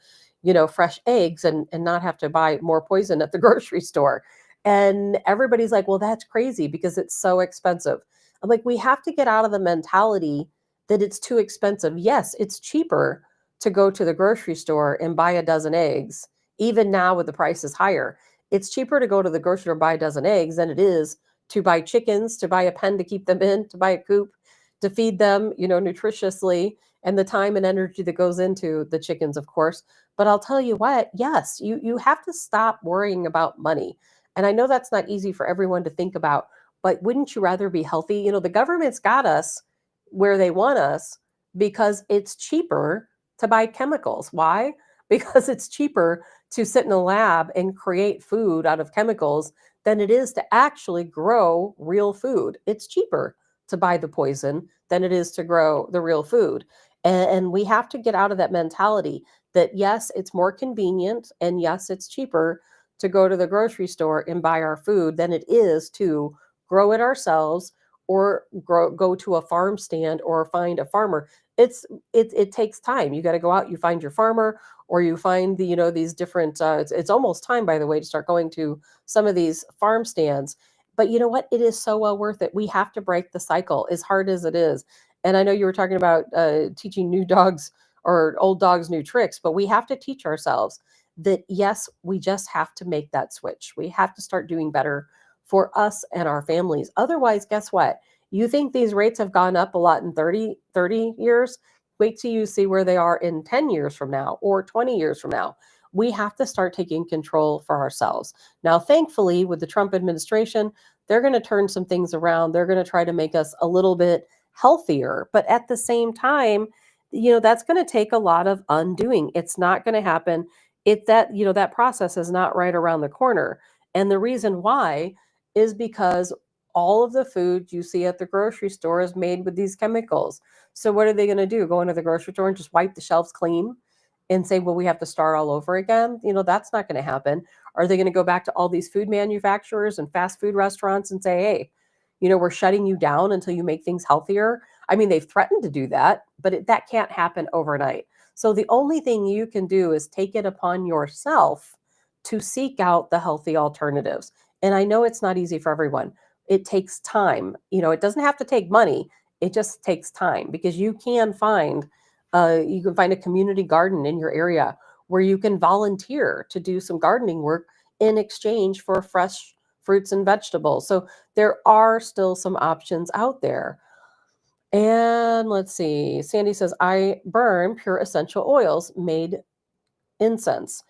fresh eggs and not have to buy more poison at the grocery store. And everybody's like, well, that's crazy because it's so expensive. I'm like, we have to get out of the mentality that it's too expensive. Yes, it's cheaper to go to the grocery store and buy a dozen eggs. Even now with the prices higher, it's cheaper to go to the grocery store and buy a dozen eggs than it is to buy chickens, to buy a pen to keep them in, to buy a coop, to feed them, nutritiously, and the time and energy that goes into the chickens, of course. But I'll tell you what, yes, you have to stop worrying about money. And I know that's not easy for everyone to think about, but wouldn't you rather be healthy? The government's got us where they want us because it's cheaper to buy chemicals. Why? Because it's cheaper to sit in a lab and create food out of chemicals than it is to actually grow real food. It's cheaper to buy the poison than it is to grow the real food. And we have to get out of that mentality that, yes, it's more convenient and yes, it's cheaper to go to the grocery store and buy our food than it is to grow it ourselves or go to a farm stand or find a farmer. It takes time. You got to go out, you find your farmer, or you find these different it's almost time, by the way, to start going to some of these farm stands. But you know what? It is so well worth it. We have to break the cycle, as hard as it is. And I know you were talking about teaching new dogs or old dogs new tricks, but we have to teach ourselves that, yes, we just have to make that switch. We have to start doing better for us and our families. Otherwise, guess what? You think these rates have gone up a lot in 30 years? Wait till you see where they are in 10 years from now or 20 years from now. We have to start taking control for ourselves. Now, thankfully, with the Trump administration, they're going to turn some things around. They're going to try to make us a little bit healthier. But at the same time, that's going to take a lot of undoing. It's not going to happen. That process is not right around the corner. And the reason why is because all of the food you see at the grocery store is made with these chemicals. So what are they going to do? Go into the grocery store and just wipe the shelves clean and say, well, we have to start all over again? That's not going to happen. Are they going to go back to all these food manufacturers and fast food restaurants and say, hey, we're shutting you down until you make things healthier? I mean, they've threatened to do that, but that can't happen overnight. So the only thing you can do is take it upon yourself to seek out the healthy alternatives. And I know it's not easy for everyone. It takes time. It doesn't have to take money. It just takes time, because you can find a community garden in your area where you can volunteer to do some gardening work in exchange for fresh fruits and vegetables. So there are still some options out there. And let's see. Sandy says, I burn pure essential oils, made incense.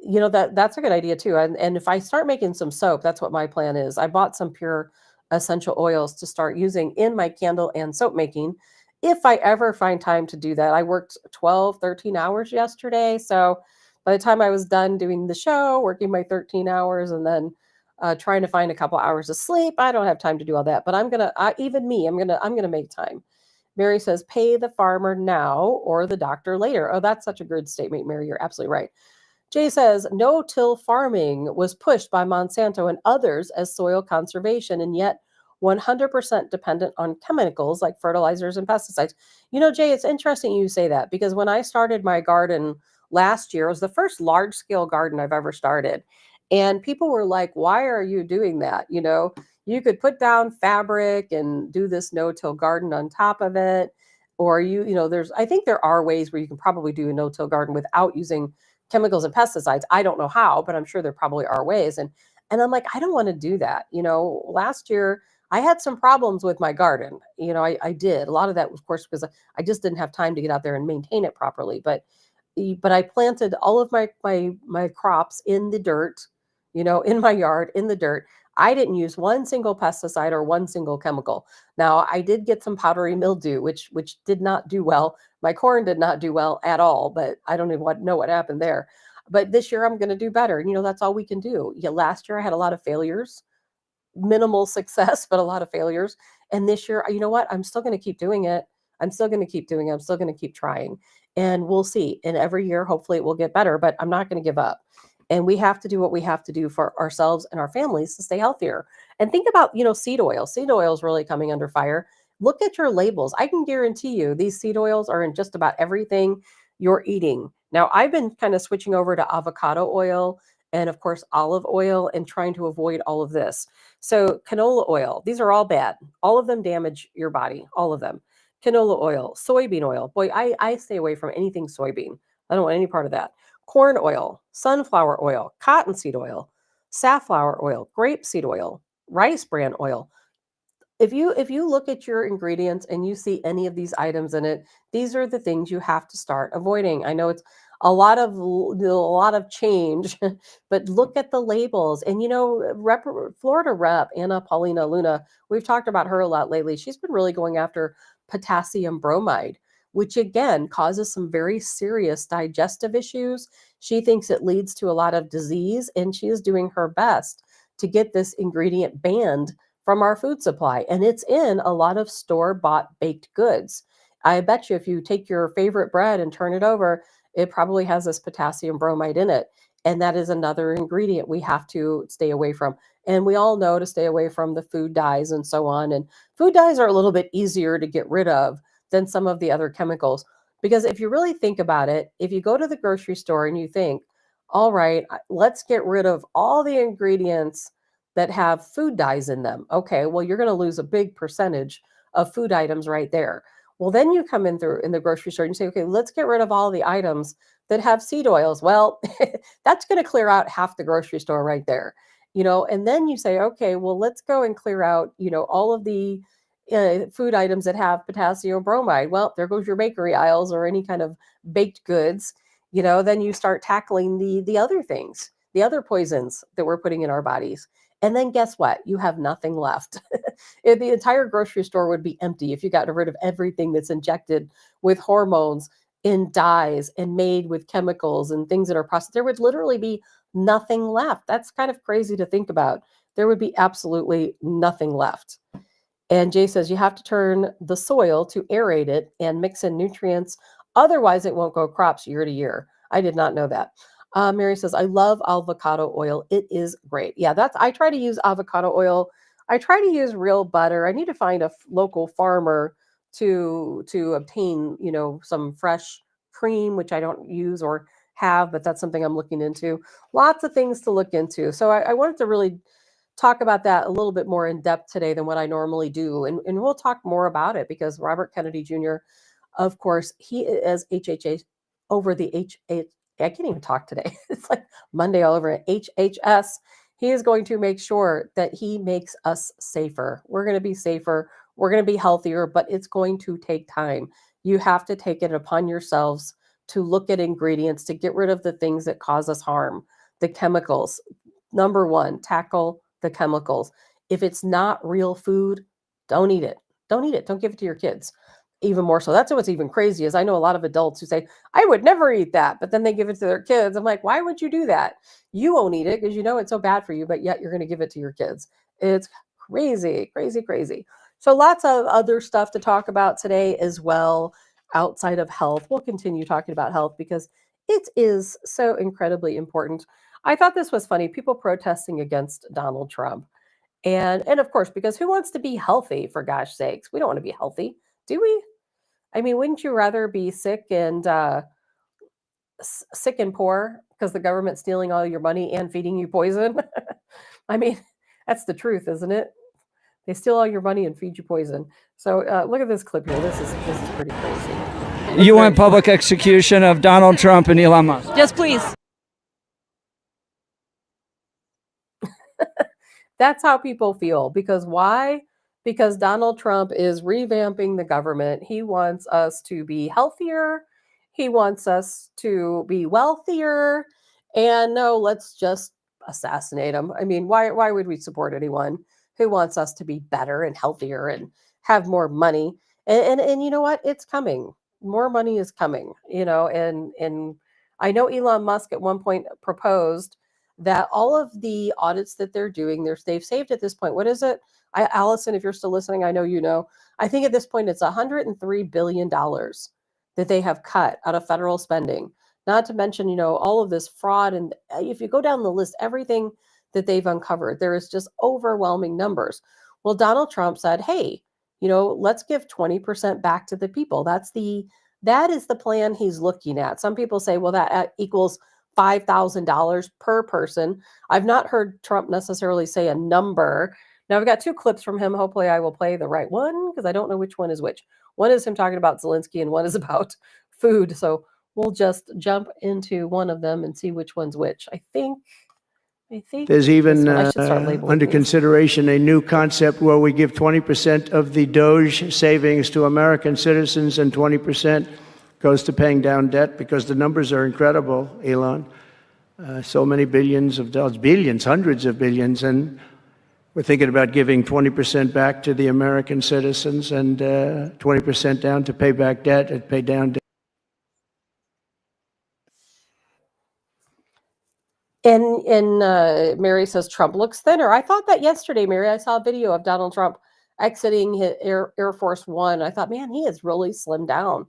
That's a good idea too. And if I start making some soap, that's what my plan is. I bought some pure essential oils to start using in my candle and soap making, if I ever find time to do that. I worked 12, 13 hours yesterday. So by the time I was done doing the show, working my 13 hours and then trying to find a couple hours of sleep, I don't have time to do all that. But I'm going to make time. Mary says, pay the farmer now or the doctor later. Oh, that's such a good statement, Mary. You're absolutely right. Jay says no-till farming was pushed by Monsanto and others as soil conservation, and yet 100% dependent on chemicals like fertilizers and pesticides. Jay, it's interesting you say that because when I started my garden last year, it was the first large-scale garden I've ever started. And people were like, why are you doing that? You could put down fabric and do this no-till garden on top of it. Or I think there are ways where you can probably do a no-till garden without using chemicals and pesticides. I don't know how, but I'm sure there probably are ways. And I'm like, I don't want to do that. Last year I had some problems with my garden. I did. A lot of that, of course, because I just didn't have time to get out there and maintain it properly. But I planted all of my crops in the dirt, in my yard, in the dirt. I didn't use one single pesticide or one single chemical. Now, I did get some powdery mildew, which did not do well. My corn did not do well at all, but I don't even know what happened there. But this year I'm going to do better. That's all we can do. Yeah, last year I had a lot of failures, minimal success, but a lot of failures. And this year, you know what? I'm still going to keep doing it. I'm still going to keep doing it. I'm still going to keep trying. And we'll see. And every year, hopefully it will get better, but I'm not going to give up. And we have to do what we have to do for ourselves and our families to stay healthier. And think about, seed oil. Seed oil is really coming under fire. Look at your labels. I can guarantee you these seed oils are in just about everything you're eating. Now, I've been kind of switching over to avocado oil and, of course, olive oil and trying to avoid all of this. So canola oil, these are all bad. All of them damage your body, all of them. Canola oil, soybean oil. Boy, I stay away from anything soybean. I don't want any part of that. Corn oil, sunflower oil, cottonseed oil, safflower oil, grapeseed oil, rice bran oil. If you look at your ingredients and you see any of these items in it, these are the things you have to start avoiding. I know it's a lot of change, but look at the labels. And Florida Rep Anna Paulina Luna, we've talked about her a lot lately. She's been really going after potassium bromide, which again causes some very serious digestive issues. She thinks it leads to a lot of disease, and she is doing her best to get this ingredient banned from our food supply. And it's in a lot of store-bought baked goods. I bet you if you take your favorite bread and turn it over, it probably has this potassium bromide in it. And that is another ingredient we have to stay away from. And we all know to stay away from the food dyes and so on. And food dyes are a little bit easier to get rid of than some of the other chemicals. Because if you really think about it, if you go to the grocery store and you think, all right, let's get rid of all the ingredients that have food dyes in them. Okay, well, you're going to lose a big percentage of food items right there. Well, then you come in the grocery store and you say, okay, let's get rid of all the items that have seed oils. Well, that's going to clear out half the grocery store right there. And then you say, okay, well, let's go and clear out, all of the food items that have potassium bromide. Well, there goes your bakery aisles or any kind of baked goods. Then you start tackling the other things, the other poisons that we're putting in our bodies. And then guess what? You have nothing left. The entire grocery store would be empty if you got rid of everything that's injected with hormones and dyes and made with chemicals and things that are processed. There would literally be nothing left. That's kind of crazy to think about. There would be absolutely nothing left. And Jay says you have to turn the soil to aerate it and mix in nutrients. Otherwise, it won't grow crops year to year. I did not know that. Mary says, I love avocado oil. It is great. Yeah, I try to use avocado oil. I try to use real butter. I need to find a local farmer to obtain, some fresh cream, which I don't use or have, but that's something I'm looking into. Lots of things to look into. So I wanted to really talk about that a little bit more in depth today than what I normally do. And we'll talk more about it because Robert Kennedy Jr., of course, he is HHA over the I can't even talk today. It's like Monday all over at HHS. He is going to make sure that he makes us safer. We're going to be safer. We're going to be healthier, but it's going to take time. You have to take it upon yourselves to look at ingredients, to get rid of the things that cause us harm, the chemicals. Number one, tackle the chemicals. If it's not real food, don't eat it. Don't eat it. Don't give it to your kids. Even more so. That's what's even crazy is I know a lot of adults who say, I would never eat that, but then they give it to their kids. I'm like, why would you do that? You won't eat it because you know it's so bad for you, but yet you're going to give it to your kids. It's crazy, crazy, crazy. So lots of other stuff to talk about today as well outside of health. We'll continue talking about health because It is so incredibly important. I thought this was funny. People protesting against Donald Trump. And of course, because who wants to be healthy, for gosh sakes? We don't want to be healthy, do we? I mean, wouldn't you rather be sick and sick and poor because the government's stealing all your money and feeding you poison? I mean, that's the truth, isn't it? They steal all your money and feed you poison. So look at this clip here. This is pretty crazy. It's You very want public execution of Donald Trump and Elon Musk? Yes, please. That's how people feel. Because why? Because Donald Trump is revamping the government. He wants us to be healthier. He wants us to be wealthier. And no, let's just assassinate him. I mean, why would we support anyone who wants us to be better and healthier and have more money? And you know what? It's coming. More money is coming, and I know Elon Musk at one point proposed that all of the audits that they're doing, they've saved at this point. What is it? Allison, if you're still listening, I know you know. I think at this point it's $103 billion that they have cut out of federal spending. Not to mention, all of this fraud. And if you go down the list, everything that they've uncovered, there is just overwhelming numbers. Well, Donald Trump said, hey, let's give 20% back to the people. That is the plan he's looking at. Some people say, well, that equals $5,000 per person. I've not heard Trump necessarily say a number. Now, I've got two clips from him. Hopefully, I will play the right one because I don't know which one is which. One is him talking about Zelensky and one is about food. So we'll just jump into one of them and see which one's which. I think there's even I should start labeling under these. consideration a new concept where we give 20% of the DOGE savings to American citizens and 20% goes to paying down debt, because the numbers are incredible, Elon. So many billions of dollars, billions, hundreds of billions, and we're thinking about giving 20% back to the American citizens and 20% down to pay back debt and pay down debt. And Mary says Trump looks thinner. I thought that yesterday, Mary. I saw a video of Donald Trump exiting his Air Force One. I thought, man, he has really slimmed down.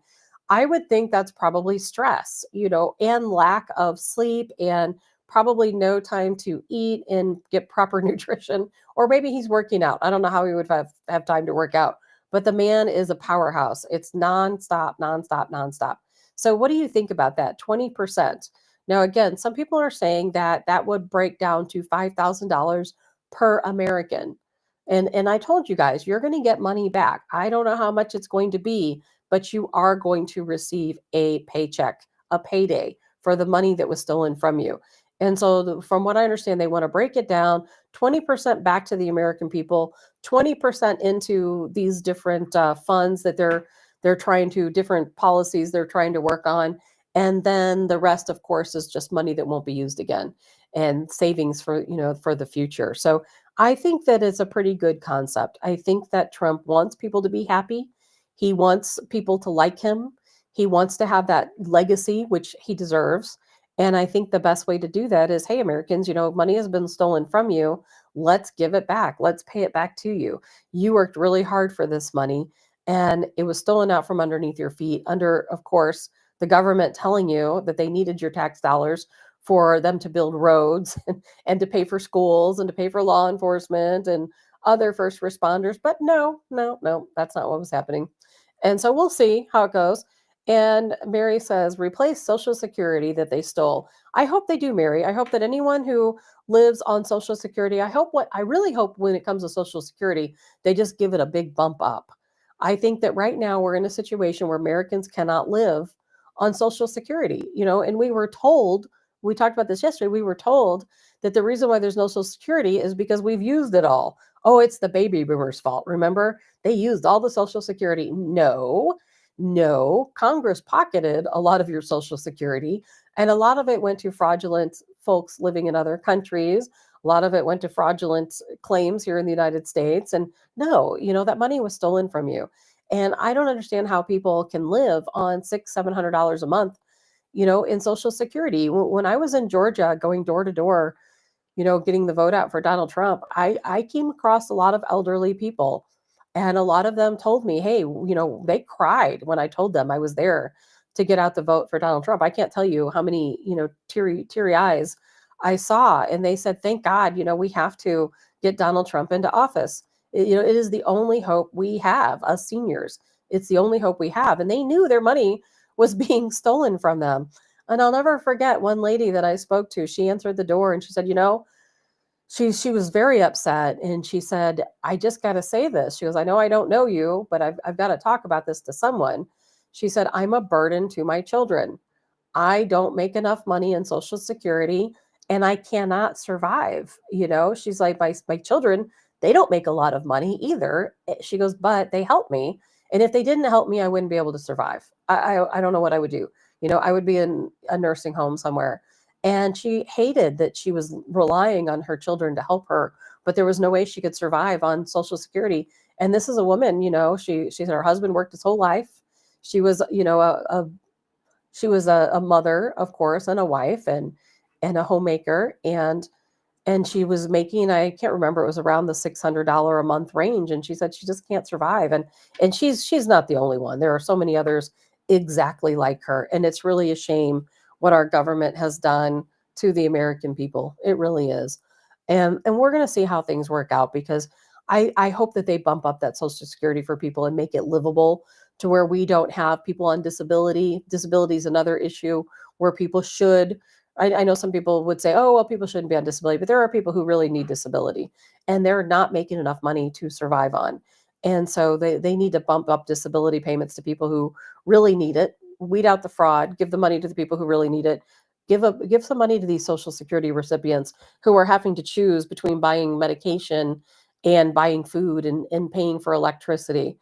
I would think that's probably stress, and lack of sleep and probably no time to eat and get proper nutrition. Or maybe he's working out. I don't know how he would have time to work out. But the man is a powerhouse. It's nonstop, nonstop, nonstop. So what do you think about that? 20%. Now, again, some people are saying that would break down to $5,000 per American. And I told you guys, you're going to get money back. I don't know how much it's going to be, but you are going to receive a paycheck, a payday for the money that was stolen from you. And so from what I understand, they want to break it down, 20% back to the American people, 20% into these different funds that they're trying to, different policies they're trying to work on. And then the rest, of course, is just money that won't be used again and savings for the future. So I think that it's a pretty good concept. I think that Trump wants people to be happy. He wants people to like him. He wants to have that legacy, which he deserves. And I think the best way to do that is, hey, Americans, money has been stolen from you. Let's give it back. Let's pay it back to you. You worked really hard for this money, and it was stolen out from underneath your feet under, of course, the government telling you that they needed your tax dollars for them to build roads and to pay for schools and to pay for law enforcement and other first responders. But no, that's not what was happening. And so we'll see how it goes. And Mary says, replace Social Security that they stole. I hope they do, Mary. I hope that anyone who lives on Social Security, I really hope when it comes to Social Security, they just give it a big bump up. I think that right now we're in a situation where Americans cannot live on Social Security, and we talked about this yesterday, we were told that the reason why there's no Social Security is because we've used it all. Oh, it's the baby boomers' fault. Remember, they used all the Social Security. No, Congress pocketed a lot of your Social Security, and a lot of it went to fraudulent folks living in other countries. A lot of it went to fraudulent claims here in the United States. And no, that money was stolen from you. And I don't understand how people can live on $600-700 a month, in Social Security. When I was in Georgia going door to door, getting the vote out for Donald Trump, I came across a lot of elderly people. And a lot of them told me, hey, they cried when I told them I was there to get out the vote for Donald Trump. I can't tell you how many, teary eyes I saw. And they said, thank God, we have to get Donald Trump into office. It is the only hope we have, us seniors. It's the only hope we have. And they knew their money was being stolen from them. And I'll never forget one lady that I spoke to. She answered the door and she said, she was very upset. And she said, I just got to say this. She goes, I know I don't know you, but I've got to talk about this to someone. She said, I'm a burden to my children. I don't make enough money in Social Security and I cannot survive. She's like, my children, they don't make a lot of money either. She goes, but they help me. And if they didn't help me, I wouldn't be able to survive. I don't know what I would do. I would be in a nursing home somewhere. And she hated that she was relying on her children to help her, but there was no way she could survive on Social Security. And this is a woman, she said her husband worked his whole life. She was, she was a mother, of course, and a wife and a homemaker. And she was making, I can't remember, it was around the $600 a month range. And she said she just can't survive. And she's not the only one. There are so many others exactly like her. And it's really a shame what our government has done to the American people. It really is. And we're going to see how things work out, because I hope that they bump up that Social Security for people and make it livable to where we don't have people on disability. Disability is another issue where people should. I know some people would say, oh, well, people shouldn't be on disability, but there are people who really need disability and they're not making enough money to survive on. And so they need to bump up disability payments to people who really need it, weed out the fraud, give the money to the people who really need it, give some money to these Social Security recipients who are having to choose between buying medication and buying food and paying for electricity.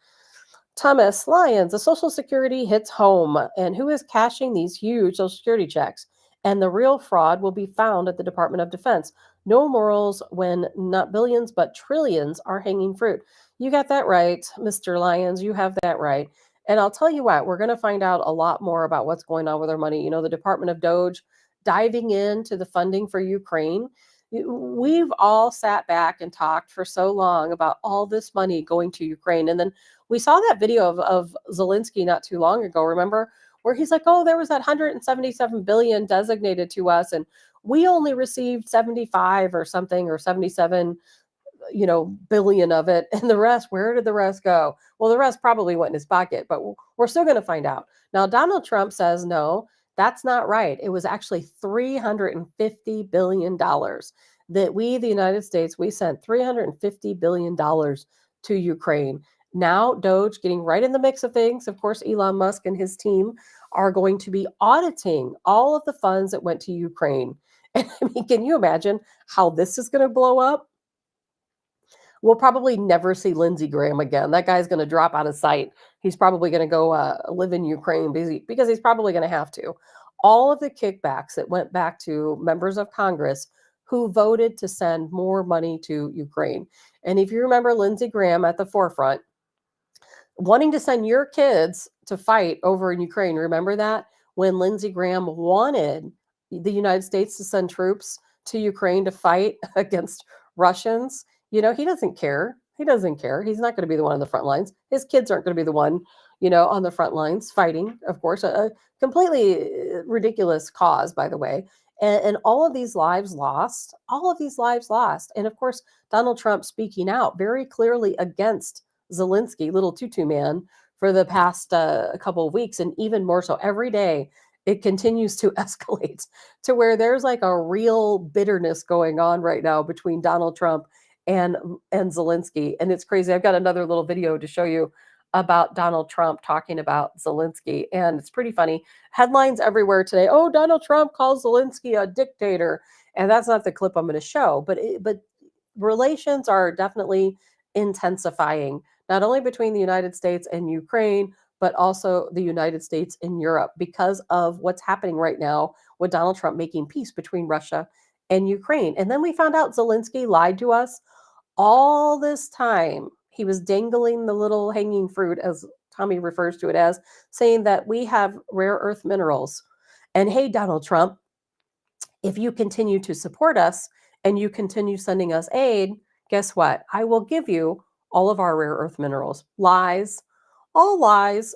Thomas Lyons, the Social Security hits home. And who is cashing these huge Social Security checks? And the real fraud will be found at the Department of Defense. No morals when not billions, but trillions are hanging fruit. You got that right, Mr. Lyons. You have that right. And I'll tell you what, we're going to find out a lot more about what's going on with our money. The Department of DOGE diving into the funding for Ukraine. We've all sat back and talked for so long about all this money going to Ukraine. And then we saw that video of Zelensky not too long ago, remember, where he's like, oh, there was that 177 billion designated to us, and we only received 75 or something, or 77 billion of it. And the rest, where did the rest go? Well, the rest probably went in his pocket, but we're still going to find out. Now, Donald Trump says, no, that's not right. It was actually $350 billion that we, the United States, we sent $350 billion to Ukraine. Now, DOGE getting right in the mix of things. Of course, Elon Musk and his team are going to be auditing all of the funds that went to Ukraine. And I mean, can you imagine how this is going to blow up? We'll probably never see Lindsey Graham again. That guy's going to drop out of sight. He's probably going to go live in Ukraine because he's probably going to have to. All of the kickbacks that went back to members of Congress who voted to send more money to Ukraine. And if you remember Lindsey Graham at the forefront, wanting to send your kids to fight over in Ukraine, remember that? When Lindsey Graham wanted the United States to send troops to Ukraine to fight against Russians, he doesn't care. He doesn't care. He's not going to be the one on the front lines. His kids aren't going to be the one, on the front lines fighting, of course, a completely ridiculous cause, by the way. And all of these lives lost, And of course, Donald Trump speaking out very clearly against Zelensky, little tutu man, for the past couple of weeks, and even more so every day. It continues to escalate to where there's like a real bitterness going on right now between Donald Trump and Zelensky. And it's crazy. I've got another little video to show you about Donald Trump talking about Zelensky. And it's pretty funny. Headlines everywhere today. Oh, Donald Trump calls Zelensky a dictator. And that's not the clip I'm going to show. But relations are definitely intensifying, not only between the United States and Ukraine, but also the United States and Europe, because of what's happening right now with Donald Trump making peace between Russia and Ukraine. And then we found out Zelensky lied to us all this time. He was dangling the little hanging fruit, as Tommy refers to it as, saying that we have rare earth minerals. And hey, Donald Trump, if you continue to support us and you continue sending us aid, guess what? I will give you all of our rare earth minerals. Lies, all lies.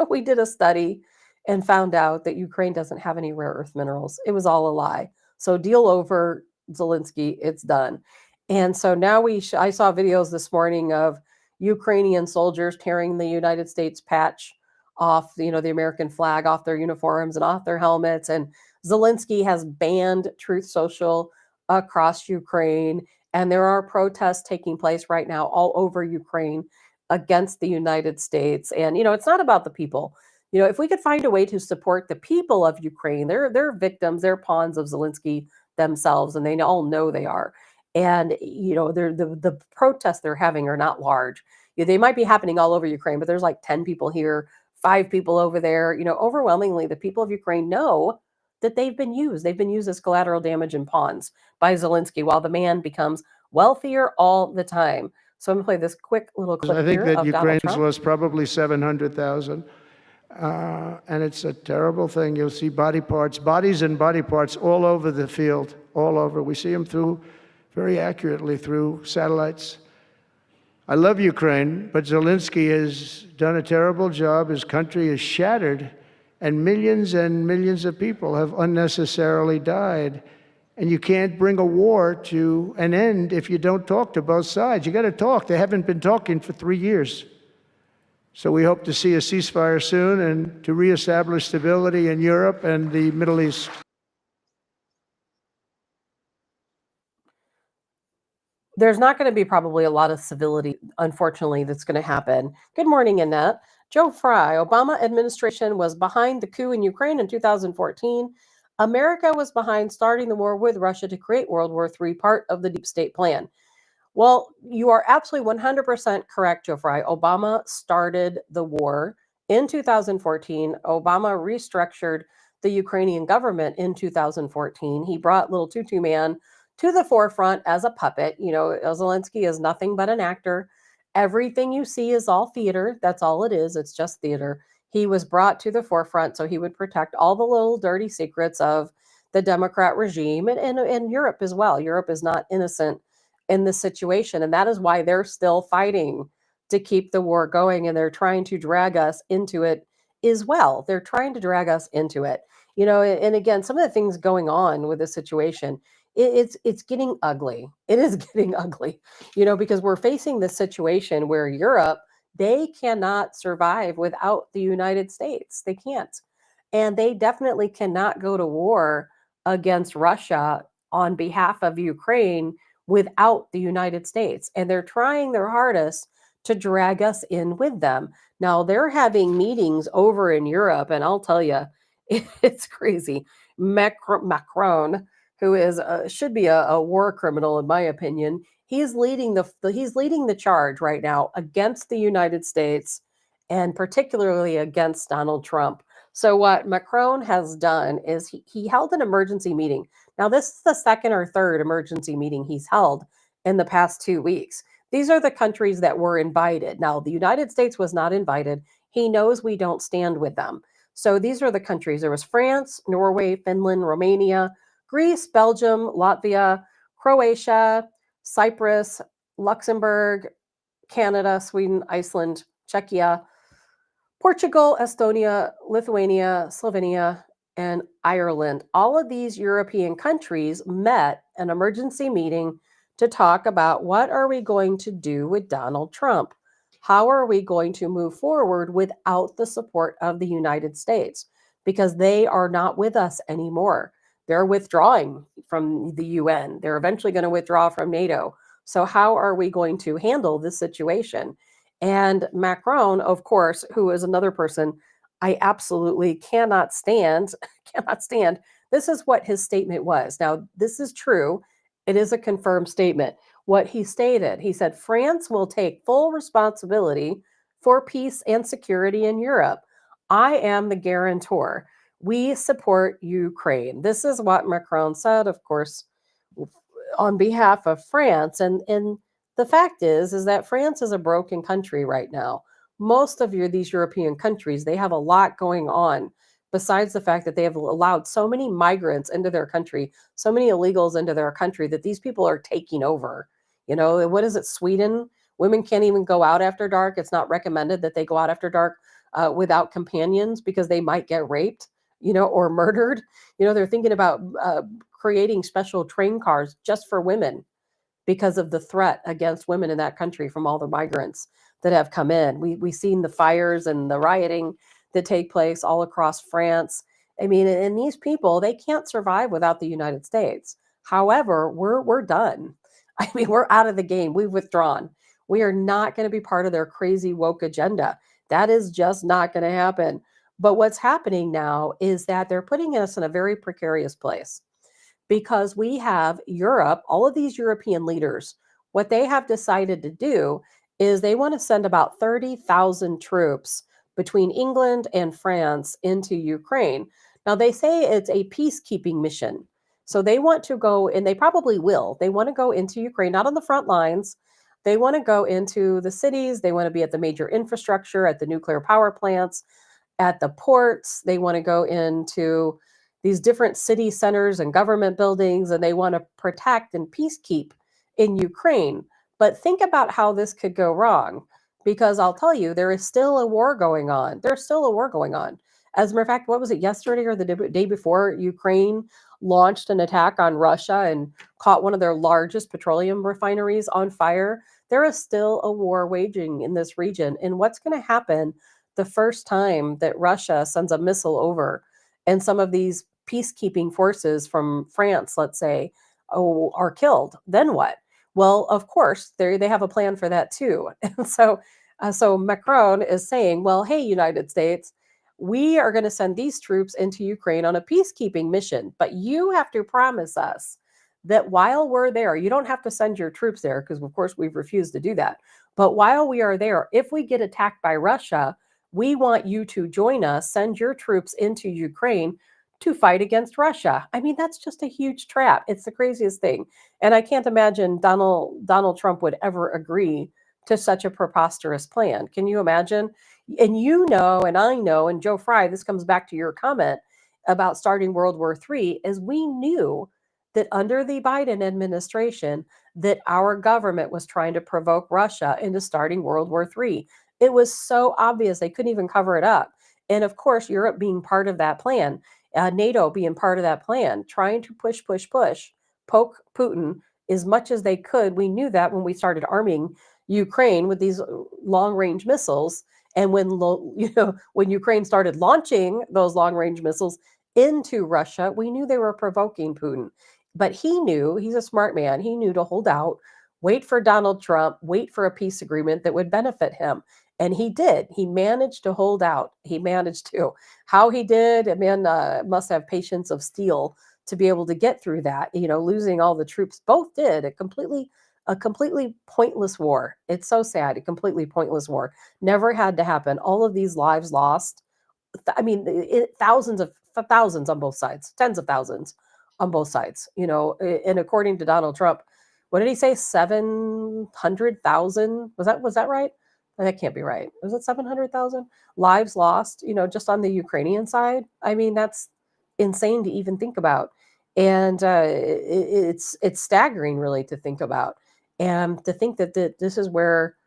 We did a study, and found out that Ukraine doesn't have any rare earth minerals. It was all a lie. So deal over, Zelensky, it's done. And so now I saw videos this morning of Ukrainian soldiers tearing the United States patch off, the American flag off their uniforms and off their helmets. And Zelensky has banned Truth Social across Ukraine. And there are protests taking place right now all over Ukraine against the United States. And, it's not about the people. If we could find a way to support the people of Ukraine, they're victims, they're pawns of Zelensky themselves, and they all know they are. And, the protests they're having are not large. They might be happening all over Ukraine, but there's like 10 people here, 5 people over there. Overwhelmingly, the people of Ukraine know that they've been used. They've been used as collateral damage and pawns by Zelensky while the man becomes wealthier all the time. So I'm going to play this quick little clip I think here that of Donald Ukraine's Trump. lost probably 700,000. And it's a terrible thing. You'll see bodies and body parts all over the field, all over. We see them very accurately through satellites. I love Ukraine, but Zelensky has done a terrible job. His country is shattered, and millions of people have unnecessarily died. And you can't bring a war to an end if you don't talk to both sides. You got to talk. They haven't been talking for 3 years. So we hope to see a ceasefire soon and to reestablish stability in Europe and the Middle East. There's not going to be probably a lot of civility, unfortunately, that's going to happen. Good morning, Annette. Joe Fry, Obama administration was behind the coup in Ukraine in 2014. America was behind starting the war with Russia to create World War III, part of the deep state plan. Well, you are absolutely 100% correct, Joe Fry. Obama started the war in 2014. Obama restructured the Ukrainian government in 2014. He brought little tutu man to the forefront as a puppet. Zelensky is nothing but an actor. Everything you see is all theater. That's all it is. It's just theater. He was brought to the forefront so he would protect all the little dirty secrets of the Democrat regime and Europe as well. Europe is not innocent in this situation. And that is why they're still fighting to keep the war going. And they're trying to drag us into it as well. They're trying to drag us into it. And again, some of the things going on with this situation, it's getting ugly. It is getting ugly, because we're facing this situation where Europe, they cannot survive without the United States. They can't. And they definitely cannot go to war against Russia on behalf of Ukraine without the United States. And they're trying their hardest to drag us in with them. Now, they're having meetings over in Europe, and I'll tell you, it's crazy. Macron, who is should be a war criminal in my opinion, he's leading the charge right now against the United States and particularly against Donald Trump. So what Macron has done is he held an emergency meeting. Now, this is the second or third emergency meeting he's held in the past 2 weeks. These are the countries that were invited. Now, the United States was not invited. He knows we don't stand with them. So these are the countries. There was France, Norway, Finland, Romania, Greece, Belgium, Latvia, Croatia, Cyprus, Luxembourg, Canada, Sweden, Iceland, Czechia, Portugal, Estonia, Lithuania, Slovenia, and Ireland. All of these European countries met an emergency meeting to talk about what are we going to do with Donald Trump? How are we going to move forward without the support of the United States? Because they are not with us anymore. They're withdrawing from the UN. They're eventually going to withdraw from NATO. So how are we going to handle this situation? And Macron, of course, who is another person I absolutely cannot stand, This is what his statement was. Now, this is true. It is a confirmed statement. What he stated, he said, France will take full responsibility for peace and security in Europe. I am the guarantor. We support Ukraine. This is what Macron said, of course, on behalf of France. And the fact is that France is a broken country right now. Most of these European countries, they have a lot going on besides the fact that they have allowed so many migrants into their country, so many illegals into their country that these people are taking over. What is it, Sweden? Women can't even go out after dark. It's not recommended that they go out after dark. without companions because they might get raped, or murdered. They're thinking about creating special train cars just for women because of the threat against women in that country from all the migrants that have come in. We've seen the fires and the rioting that take place all across France. I mean, and these people, they can't survive without the United States. However, we're done. I mean, we're out of the game. We've withdrawn. We are not going to be part of their crazy woke agenda. That is just not going to happen. But what's happening now is that they're putting us in a very precarious place because we have Europe, all of these European leaders, what they have decided to do is they want to send about 30,000 troops between England and France into Ukraine. Now, they say it's a peacekeeping mission. So they want to go, and they probably will. They want to go into Ukraine, not on the front lines. They want to go into the cities. They want to be at the major infrastructure, at the nuclear power plants, at the ports. They want to go into these different city centers and government buildings, and they want to protect and peacekeep in Ukraine. But think about how this could go wrong, because I'll tell you, there is still a war going on. There's still a war going on. As a matter of fact, what was it, yesterday or the day before, Ukraine launched an attack on Russia and caught one of their largest petroleum refineries on fire. There is still a war waging in this region. And what's going to happen the first time that Russia sends a missile over and some of these peacekeeping forces from France, let's say, are killed? Then what? Well, of course, they have a plan for that too. And so Macron is saying, well, hey, United States, we are going to send these troops into Ukraine on a peacekeeping mission, but you have to promise us that while we're there, you don't have to send your troops there because, of course, we've refused to do that. But while we are there, if we get attacked by Russia, we want you to join us, send your troops into Ukraine to fight against Russia. I mean, that's just a huge trap. It's the craziest thing. And I can't imagine Donald Trump would ever agree to such a preposterous plan. Can you imagine? And and I know, and Joe Fry, this comes back to your comment about starting World War III, is we knew that under the Biden administration, that our government was trying to provoke Russia into starting World War III. It was so obvious they couldn't even cover it up. And of course, Europe being part of that plan, NATO being part of that plan, trying to push, poke Putin as much as they could. We knew that when we started arming Ukraine with these long-range missiles, and when Ukraine started launching those long-range missiles into Russia, we knew they were provoking Putin. But he knew, he's a smart man, he knew to hold out, wait for Donald Trump, wait for a peace agreement that would benefit him. And he did. He managed to hold out. He managed to. How he did, a man must have patience of steel to be able to get through that. Losing all the troops, both did. A completely pointless war. It's so sad. A completely pointless war. Never had to happen. All of these lives lost. I mean, thousands on both sides, tens of thousands on both sides. And according to Donald Trump, what did he say? 700,000? Was that right? That can't be right. Was it 700,000 lives lost, just on the Ukrainian side? I mean, that's insane to even think about. And it's staggering, really, to think about. And to think that this is where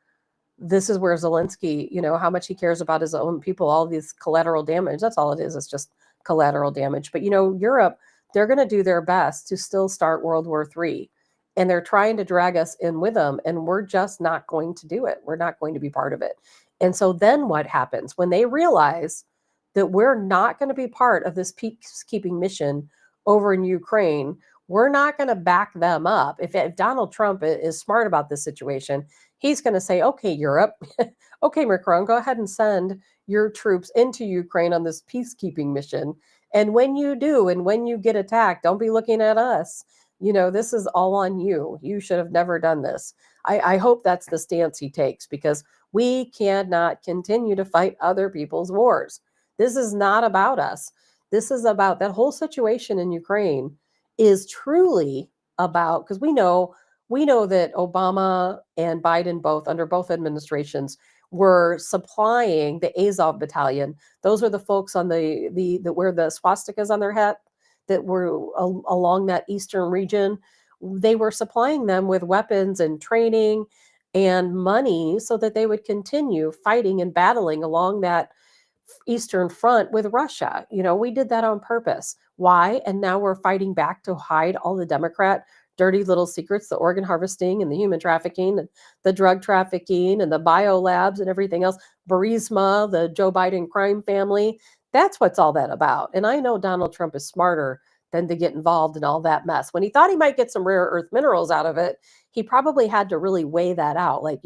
Zelensky, how much he cares about his own people, all these collateral damage. That's all it is. It's just collateral damage. But, Europe, they're going to do their best to still start World War III. And they're trying to drag us in with them, and we're just not going to do it. We're not going to be part of it. And so then what happens when they realize that we're not going to be part of this peacekeeping mission over in Ukraine? We're not going to back them up. If Donald Trump is smart about this situation, he's going to say, okay, Europe, okay, Macron, go ahead and send your troops into Ukraine on this peacekeeping mission. And when you do, and when you get attacked, don't be looking at us. This is all on you. You should have never done this. I hope that's the stance he takes, because we cannot continue to fight other people's wars. This is not about us. This is about that whole situation in Ukraine is truly about, because we know that Obama and Biden, both under both administrations, were supplying the Azov battalion. Those are the folks on the where the swastikas on their hat, that were along that eastern region. They were supplying them with weapons and training and money so that they would continue fighting and battling along that Eastern Front with Russia. We did that on purpose. Why? And now we're fighting back to hide all the Democrat dirty little secrets, the organ harvesting and the human trafficking and the drug trafficking and the bio labs and everything else. Burisma, the Joe Biden crime family. That's what's all that about. And I know Donald Trump is smarter than to get involved in all that mess. When he thought he might get some rare earth minerals out of it, he probably had to really weigh that out. Like,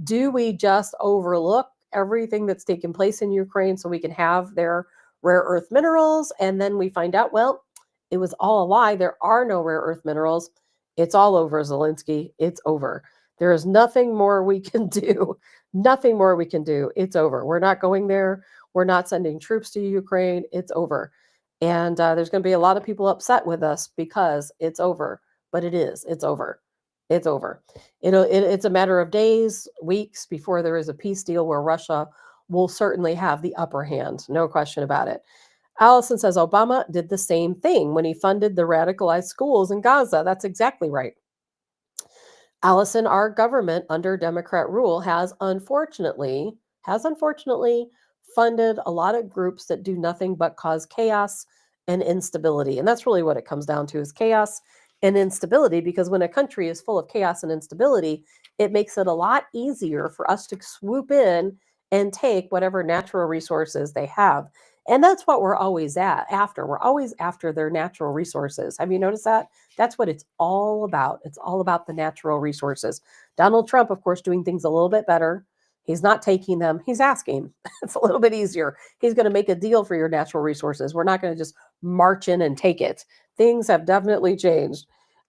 do we just overlook everything that's taken place in Ukraine so we can have their rare earth minerals? And then we find out, well, it was all a lie. There are no rare earth minerals. It's all over, Zelensky. It's over. There is nothing more we can do. Nothing more we can do. It's over. We're not going there. We're not sending troops to Ukraine. It's over. And there's going to be a lot of people upset with us because it's over. But it is. It's over. It's over. It's a matter of days, weeks before there is a peace deal where Russia will certainly have the upper hand. No question about it. Allison says Obama did the same thing when he funded the radicalized schools in Gaza. That's exactly right. Allison, our government under Democrat rule has unfortunately funded a lot of groups that do nothing but cause chaos and instability. And that's really what it comes down to, is chaos and instability, because when a country is full of chaos and instability, it makes it a lot easier for us to swoop in and take whatever natural resources they have. And that's what we're always after. We're always after their natural resources. Have you noticed that? That's what it's all about. It's all about the natural resources. Donald Trump, of course, doing things a little bit better. He's not taking them. He's asking. It's a little bit easier. He's going to make a deal for your natural resources. We're not going to just march in and take it. Things have definitely changed.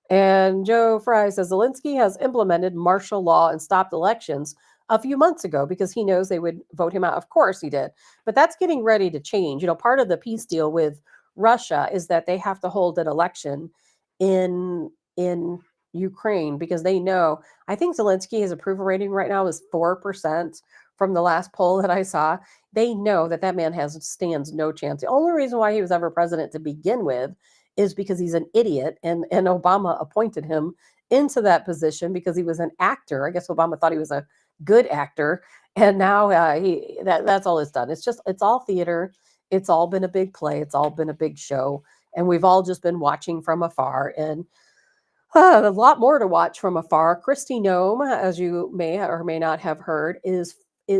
And Joe Fry says Zelensky has implemented martial law and stopped elections a few months ago because he knows they would vote him out. Of course he did. But that's getting ready to change. Part of the peace deal with Russia is that they have to hold an election in Ukraine because they know, I think Zelensky, his approval rating right now is 4% from the last poll that I saw. They know that man stands no chance. The only reason why he was ever president to begin with is because he's an idiot, and Obama appointed him into that position because he was an actor. I guess Obama thought he was a good actor, and now that's all it's done. It's all theater. It's all been a big play. It's all been a big show, and we've all just been watching from afar. And a lot more to watch from afar. Kristi Noem, as you may or may not have heard,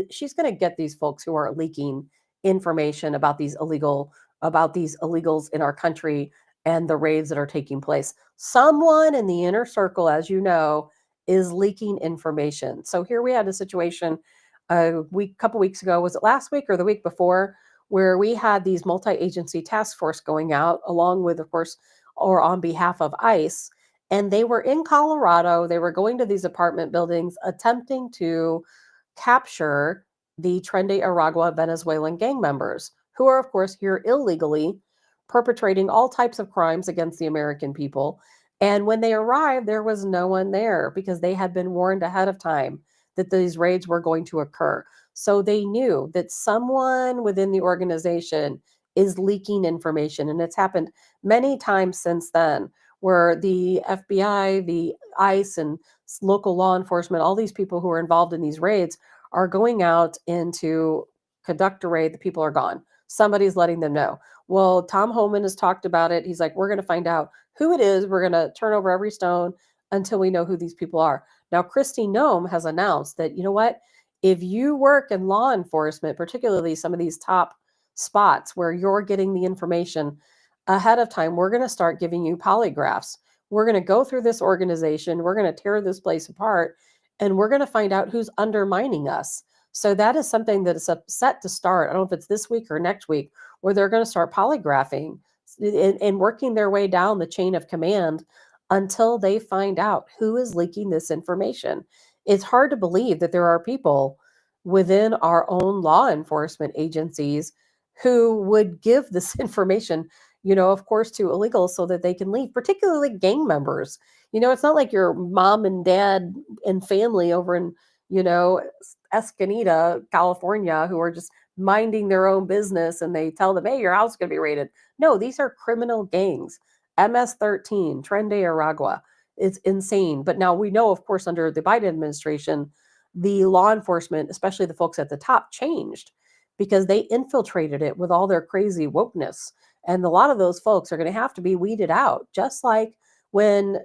she's going to get these folks who are leaking information about these illegals in our country and the raids that are taking place. Someone in the inner circle, as you know, is leaking information. So here we had a situation couple weeks ago. Was it last week or the week before, where we had these multi-agency task force going out along with, of course, or on behalf of ICE. And they were in Colorado. They were going to these apartment buildings attempting to capture the Tren de Aragua Venezuelan gang members, who are, of course, here illegally, perpetrating all types of crimes against the American people. And when they arrived, there was no one there because they had been warned ahead of time that these raids were going to occur. So they knew that someone within the organization is leaking information. And it's happened many times since then, where the FBI, the ICE, and local law enforcement, all these people who are involved in these raids are going out to conduct a raid. The people are gone. Somebody's letting them know. Well, Tom Homan has talked about it. He's like, we're going to find out who it is. We're going to turn over every stone until we know who these people are. Now, Kristi Noem has announced that, you know what? If you work in law enforcement, particularly some of these top spots where you're getting the information ahead of time, we're going to start giving you polygraphs. We're going to go through this organization. We're going to tear this place apart, and we're going to find out who's undermining us. So that is something that is set to start. I don't know if it's this week or next week, where they're going to start polygraphing and working their way down the chain of command until they find out who is leaking this information. It's hard to believe that there are people within our own law enforcement agencies who would give this information, of course, to illegals so that they can leave, particularly gang members. It's not like your mom and dad and family over in, Escondido, California, who are just minding their own business and they tell them, hey, your house is going to be raided. No, these are criminal gangs. MS-13, Tren de Aragua. It's insane. But now we know, of course, under the Biden administration, the law enforcement, especially the folks at the top, changed because they infiltrated it with all their crazy wokeness. And a lot of those folks are going to have to be weeded out, just like when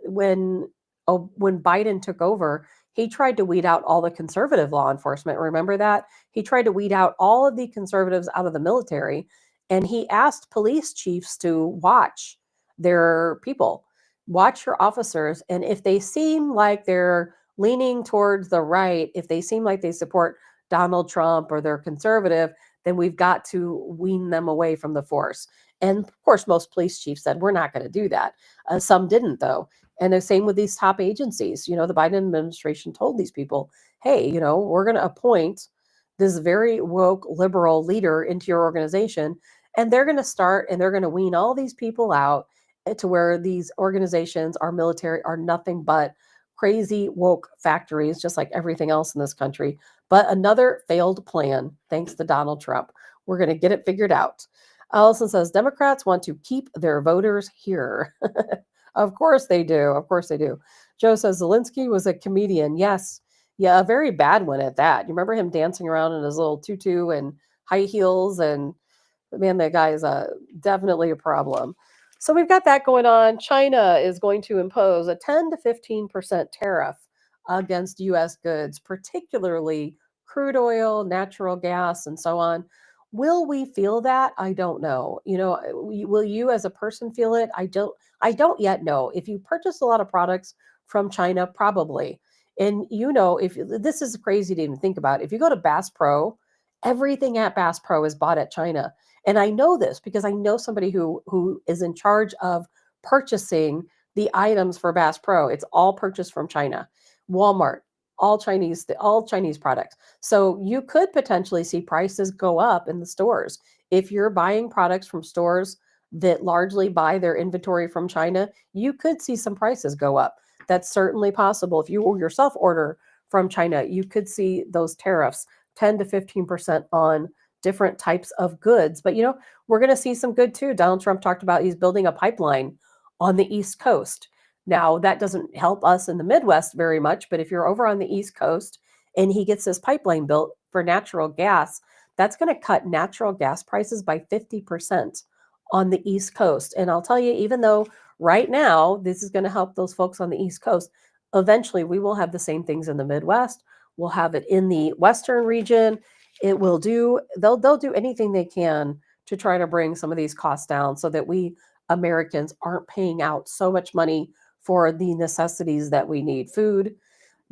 Biden took over, he tried to weed out all the conservative law enforcement. Remember that? He tried to weed out all of the conservatives out of the military, and he asked police chiefs to watch their people, watch your officers, and if they seem like they're leaning towards the right, if they seem like they support Donald Trump or they're conservative, then we've got to wean them away from the force. And of course, most police chiefs said, we're not going to do that. Some didn't, though. And the same with these top agencies. You know, the Biden administration told these people, hey, you know, we're going to appoint this very woke liberal leader into your organization. And they're going to start and they're going to wean all these people out to where these organizations, our military, are nothing but crazy woke factories, just like everything else in this country. But another failed plan, thanks to Donald Trump. We're going to get it figured out. Allison says, Democrats want to keep their voters here. Of course they do. Of course they do. Joe says, Zelensky was a comedian. Yes. Yeah, a very bad one at that. You remember him dancing around in his little tutu and high heels? And man, that guy is definitely a problem. So we've got that going on. China is going to impose a 10 to 15% tariff against U.S. goods, particularly crude oil, natural gas, and so on. Will we feel that? I don't know. You know, will you as a person feel it? I don't yet know. If you purchase a lot of products from China, probably. And you know, if this is crazy to even think about. If you go to Bass Pro, everything at Bass Pro is bought at China. And I know this because I know somebody who is in charge of purchasing the items for Bass Pro. It's all purchased from China. Walmart, all Chinese products. So you could potentially see prices go up in the stores. If you're buying products from stores that largely buy their inventory from China, you could see some prices go up. That's certainly possible. If you yourself order from China, you could see those tariffs 10 to 15% on different types of goods. But, you know, we're going to see some good too. Donald Trump talked about he's building a pipeline on the East Coast. Now, that doesn't help us in the Midwest very much, but if you're over on the East Coast and he gets this pipeline built for natural gas, that's going to cut natural gas prices by 50% on the East Coast. And I'll tell you, even though right now this is going to help those folks on the East Coast, eventually we will have the same things in the Midwest. We'll have it in the Western region. They'll do anything they can to try to bring some of these costs down so that we Americans aren't paying out so much money for the necessities that we need: food,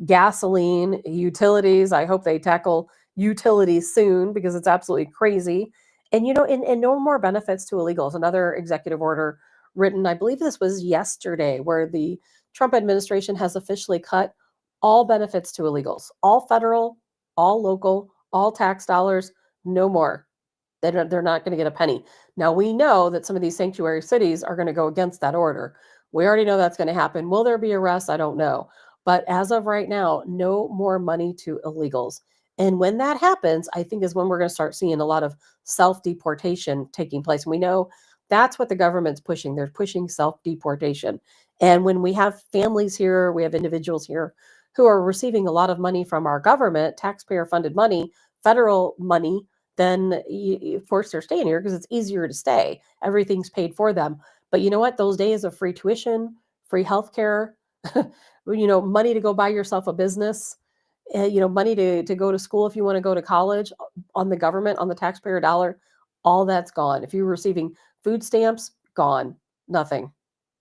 gasoline, utilities. I hope they tackle utilities soon because it's absolutely crazy. And, you know, and no more benefits to illegals. Another executive order written, I believe this was yesterday, where the Trump administration has officially cut all benefits to illegals, all federal, all local, all tax dollars, no more. They're not going to get a penny. Now, we know that some of these sanctuary cities are going to go against that order. We already know that's going to happen. Will there be arrests? I don't know. But as of right now, no more money to illegals. And when that happens, I think is when we're going to start seeing a lot of self-deportation taking place. And we know that's what the government's pushing. They're pushing self-deportation. And when we have families here, we have individuals here who are receiving a lot of money from our government, taxpayer-funded money, federal money, then of course they're staying here because it's easier to stay. Everything's paid for them. But you know what? Those days of free tuition, free healthcare, you know, money to go buy yourself a business, you know, money to go to school if you want to go to college on the government, on the taxpayer dollar, all that's gone. If you're receiving food stamps, gone, nothing.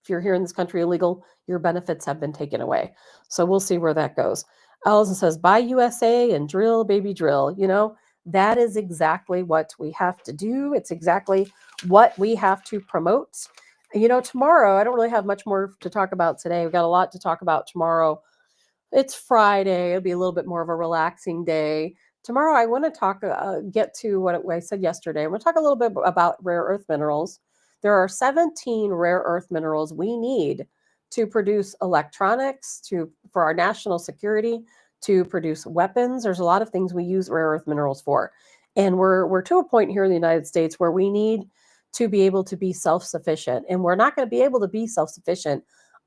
If you're here in this country illegal, your benefits have been taken away. So we'll see where that goes. Allison says, buy USA and drill, baby, drill. You know, that is exactly what we have to do. It's exactly what we have to promote. You know, tomorrow, I don't really have much more to talk about today. We've got a lot to talk about tomorrow. It's Friday. It'll be a little bit more of a relaxing day. Tomorrow, I want to get to what I said yesterday. I'm going to talk a little bit about rare earth minerals. There are 17 rare earth minerals we need to produce electronics, for our national security, to produce weapons. There's a lot of things we use rare earth minerals for. And we're to a point here in the United States where we need to be able to be self-sufficient. And we're not going to be able to be self-sufficient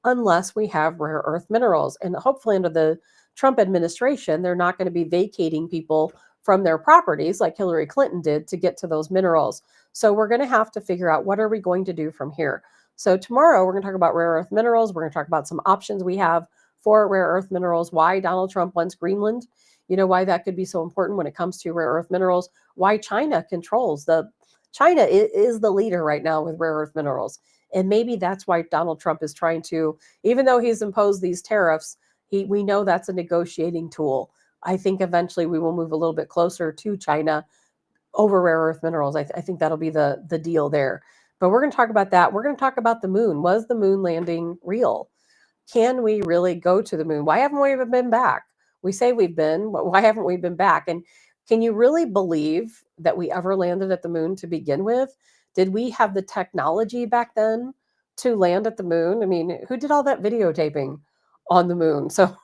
unless we have rare earth minerals. And hopefully under the Trump administration, they're not going to be vacating people from their properties like Hillary Clinton did to get to those minerals. So we're going to have to figure out what are we going to do from here. So tomorrow we're going to talk about rare earth minerals. We're going to talk about some options we have for rare earth minerals, why Donald Trump wants Greenland, why that could be so important when it comes to rare earth minerals, why China is the leader right now with rare earth minerals. And maybe that's why Donald Trump is trying to, even though he's imposed these tariffs, we know that's a negotiating tool. I think eventually we will move a little bit closer to China over rare earth minerals. I think that'll be the deal there. But we're going to talk about that. We're going to talk about the moon. Was the moon landing real? Can we really go to the moon? Why haven't we ever been back? We say we've been, but why haven't we been back? And can you really believe that we ever landed at the moon to begin with? Did we have the technology back then to land at the moon? I mean, who did all that videotaping on the moon? So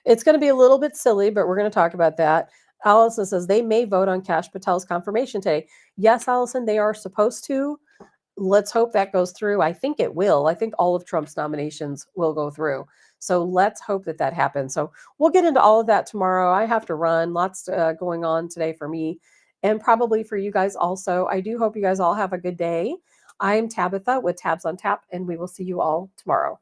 it's going to be a little bit silly, but we're going to talk about that. Allison says they may vote on Kash Patel's confirmation today. Yes, Allison, they are supposed to. Let's hope that goes through. I think it will. I think all of Trump's nominations will go through. So let's hope that happens. So we'll get into all of that tomorrow. I have to run. Lots going on today for me and probably for you guys also. I do hope you guys all have a good day. I'm Tabitha with Tabs on Tap, and we will see you all tomorrow.